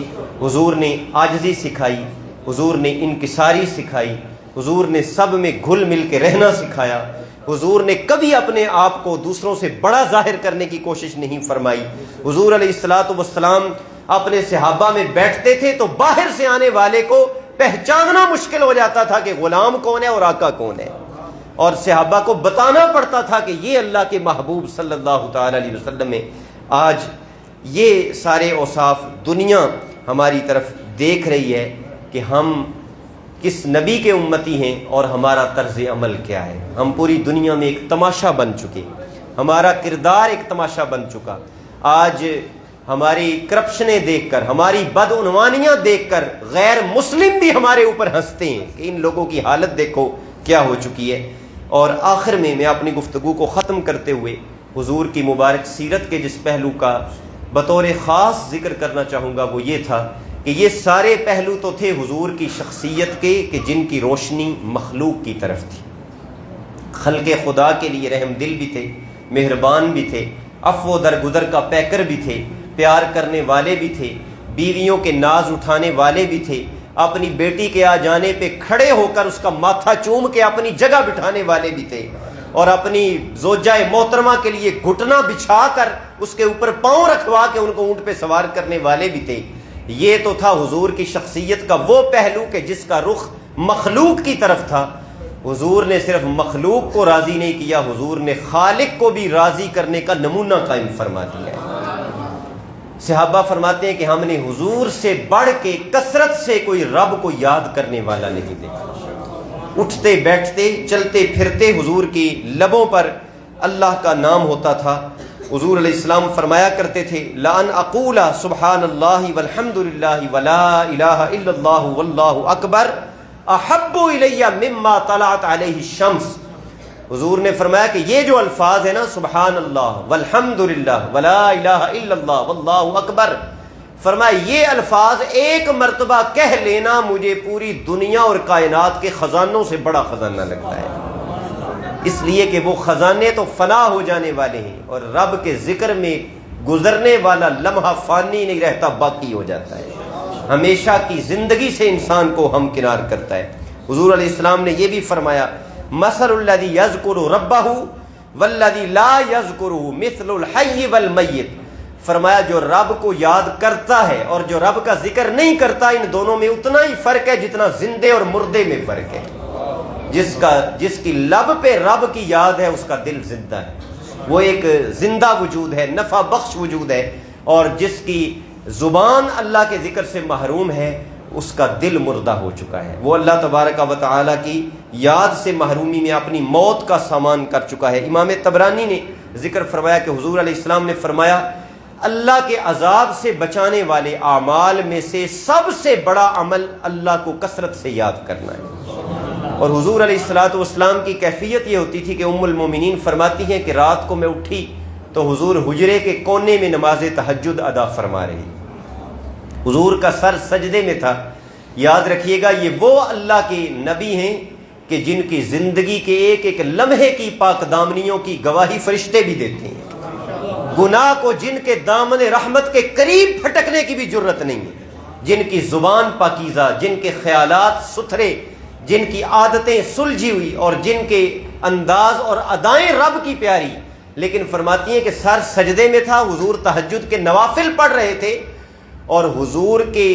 حضور نے عاجزی سکھائی، حضور نے انکساری سکھائی، حضور نے سب میں گھل مل کے رہنا سکھایا۔ حضور نے کبھی اپنے آپ کو دوسروں سے بڑا ظاہر کرنے کی کوشش نہیں فرمائی۔ حضور علیہ الصلوۃ والسلام اپنے صحابہ میں بیٹھتے تھے تو باہر سے آنے والے کو پہچاننا مشکل ہو جاتا تھا کہ غلام کون ہے اور آقا کون ہے، اور صحابہ کو بتانا پڑتا تھا کہ یہ اللہ کے محبوب صلی اللہ تعالی علیہ وسلم ہے۔ آج یہ سارے اوصاف دنیا ہماری طرف دیکھ رہی ہے کہ ہم کس نبی کے امتی ہیں اور ہمارا طرز عمل کیا ہے۔ ہم پوری دنیا میں ایک تماشا بن چکے، ہمارا کردار ایک تماشا بن چکا۔ آج ہماری کرپشنیں دیکھ کر، ہماری بدعنوانیاں دیکھ کر غیر مسلم بھی ہمارے اوپر ہنستے ہیں کہ ان لوگوں کی حالت دیکھو کیا ہو چکی ہے۔ اور آخر میں اپنی گفتگو کو ختم کرتے ہوئے حضور کی مبارک سیرت کے جس پہلو کا بطور خاص ذکر کرنا چاہوں گا وہ یہ تھا کہ یہ سارے پہلو تو تھے حضور کی شخصیت کے کہ جن کی روشنی مخلوق کی طرف تھی، خلق خدا کے لیے رحم دل بھی تھے، مہربان بھی تھے، عفو درگزر کا پیکر بھی تھے، پیار کرنے والے بھی تھے، بیویوں کے ناز اٹھانے والے بھی تھے، اپنی بیٹی کے آ جانے پہ کھڑے ہو کر اس کا ماتھا چوم کے اپنی جگہ بٹھانے والے بھی تھے، اور اپنی زوجہ محترمہ کے لیے گھٹنا بچھا کر اس کے اوپر پاؤں رکھوا کے ان کو اونٹ پہ سوار کرنے والے بھی تھے۔ یہ تو تھا حضور کی شخصیت کا وہ پہلو کہ جس کا رخ مخلوق کی طرف تھا۔ حضور نے صرف مخلوق کو راضی نہیں کیا، حضور نے خالق کو بھی راضی کرنے کا نمونہ قائم فرما دیا ہے۔ صحابہ فرماتے ہیں کہ ہم نے حضور سے بڑھ کے کثرت سے کوئی رب کو یاد کرنے والا نہیں دیکھا۔ اٹھتے بیٹھتے چلتے پھرتے حضور کی لبوں پر اللہ کا نام ہوتا تھا۔ حضور علیہ السلام فرمایا کرتے تھے لَأَنْ أَقُولَ سُبْحَانَ اللَّهِ وَالْحَمْدُ لِلَّهِ وَلَا إِلَٰهَ إِلَّا اللَّهُ وَاللَّهُ أَكْبَرُ أَحَبُّ إِلَيَّ مِمَّا طَلَعَتْ عَلَيْهِ الشَّمْسُ۔ حضور نے فرمایا کہ یہ جو الفاظ ہیں نا سبحان اللہ والحمد للہ ولا الہ الا اللہ واللہ اکبر، فرمایا یہ الفاظ ایک مرتبہ کہہ لینا مجھے پوری دنیا اور کائنات کے خزانوں سے بڑا خزانہ لگتا ہے، اس لیے کہ وہ خزانے تو فنا ہو جانے والے ہیں اور رب کے ذکر میں گزرنے والا لمحہ فانی نہیں رہتا، باقی ہو جاتا ہے، ہمیشہ کی زندگی سے انسان کو ہمکنار کرتا ہے۔ حضور علیہ السلام نے یہ بھی فرمایا مثل الذی یذکر ربہ والذی لا یذکرہ مثل الحی والمیت، فرمایا جو رب کو یاد کرتا ہے اور جو رب کا ذکر نہیں کرتا ان دونوں میں اتنا ہی فرق ہے جتنا زندے اور مردے میں فرق ہے۔ جس کی لب پہ رب کی یاد ہے اس کا دل زندہ ہے، وہ ایک زندہ وجود ہے، نفع بخش وجود ہے، اور جس کی زبان اللہ کے ذکر سے محروم ہے اس کا دل مردہ ہو چکا ہے، وہ اللہ تبارک و تعالیٰ کی یاد سے محرومی میں اپنی موت کا سامان کر چکا ہے۔ امام طبرانی نے ذکر فرمایا کہ حضور علیہ السلام نے فرمایا اللہ کے عذاب سے بچانے والے اعمال میں سے سب سے بڑا عمل اللہ کو کثرت سے یاد کرنا ہے۔ اور حضور علیہ الصلوۃ والسلام کی کیفیت یہ ہوتی تھی کہ ام المومنین فرماتی ہیں کہ رات کو میں اٹھی تو حضور حجرے کے کونے میں نماز تہجد ادا فرما رہے، حضور کا سر سجدے میں تھا۔ یاد رکھیے گا یہ وہ اللہ کے نبی ہیں کہ جن کی زندگی کے ایک ایک لمحے کی پاک دامنیوں کی گواہی فرشتے بھی دیتے ہیں، گناہ کو جن کے دامن رحمت کے قریب پھٹکنے کی بھی جرت نہیں ہے، جن کی زبان پاکیزہ، جن کے خیالات ستھرے، جن کی عادتیں سلجھی ہوئی اور جن کے انداز اور ادائیں رب کی پیاری، لیکن فرماتی ہیں کہ سر سجدے میں تھا، حضور تہجد کے نوافل پڑھ رہے تھے اور حضور کے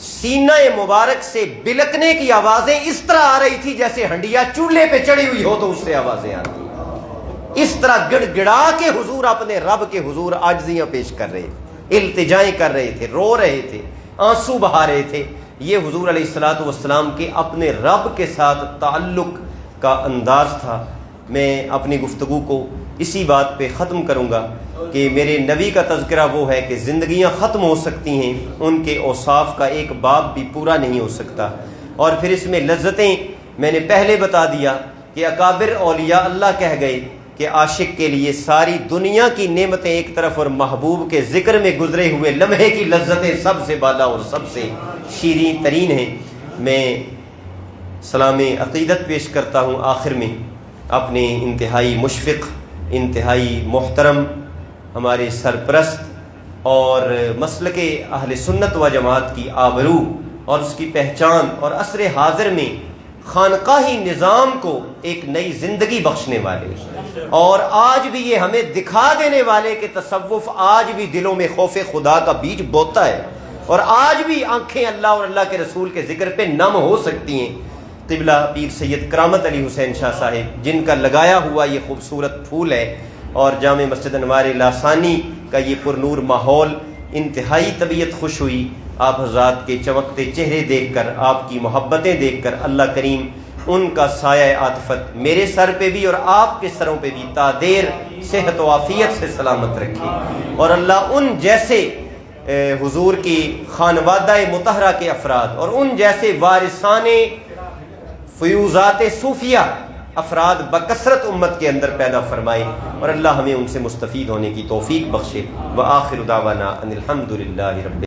سینہ مبارک سے بلکنے کی آوازیں اس طرح آ رہی تھی جیسے ہنڈیا چولہے پہ چڑھی ہوئی ہو تو اس سے آوازیں آتی ہیں، اس طرح گڑ گڑا کے حضور اپنے رب کے حضور عاجزیاں پیش کر رہے تھے، التجائیں کر رہے تھے، رو رہے تھے، آنسو بہا رہے تھے۔ یہ حضور علیہ الصلوۃ والسلام کے اپنے رب کے ساتھ تعلق کا انداز تھا۔ میں اپنی گفتگو کو اسی بات پہ ختم کروں گا کہ میرے نبی کا تذکرہ وہ ہے کہ زندگیاں ختم ہو سکتی ہیں، ان کے اوصاف کا ایک باب بھی پورا نہیں ہو سکتا، اور پھر اس میں لذتیں میں نے پہلے بتا دیا کہ اکابر اولیاء اللہ کہہ گئے کہ عاشق کے لیے ساری دنیا کی نعمتیں ایک طرف اور محبوب کے ذکر میں گزرے ہوئے لمحے کی لذتیں سب سے بالا اور سب سے شیریں ترین ہیں۔ میں سلام عقیدت پیش کرتا ہوں آخر میں اپنے انتہائی مشفق، انتہائی محترم ہمارے سرپرست اور مسلک اہل سنت و جماعت کی آبرو اور اس کی پہچان اور عصر حاضر میں خانقاہی نظام کو ایک نئی زندگی بخشنے والے اور آج بھی یہ ہمیں دکھا دینے والے کہ تصوف آج بھی دلوں میں خوف خدا کا بیج بوتا ہے اور آج بھی آنکھیں اللہ اور اللہ کے رسول کے ذکر پہ نم ہو سکتی ہیں۔ قبلہ پیر سید کرامت علی حسین شاہ صاحب جن کا لگایا ہوا یہ خوبصورت پھول ہے اور جامع مسجد انوار لاسانی کا یہ پرنور ماحول، انتہائی طبیعت خوش ہوئی آپ حضرات کے چمکتے چہرے دیکھ کر، آپ کی محبتیں دیکھ کر۔ اللہ کریم ان کا سایہ عاطفت میرے سر پہ بھی اور آپ کے سروں پہ بھی تا دیر صحت و عافیت سے سلامت رکھے، اور اللہ ان جیسے حضور کی خانوادہ مطہرہ کے افراد اور ان جیسے وارثان فیوزات صوفیہ افراد بکثرت امت کے اندر پیدا فرمائے، اور اللہ ہمیں ان سے مستفید ہونے کی توفیق بخشے۔ وآخر دعوانا ان الحمد للہ رب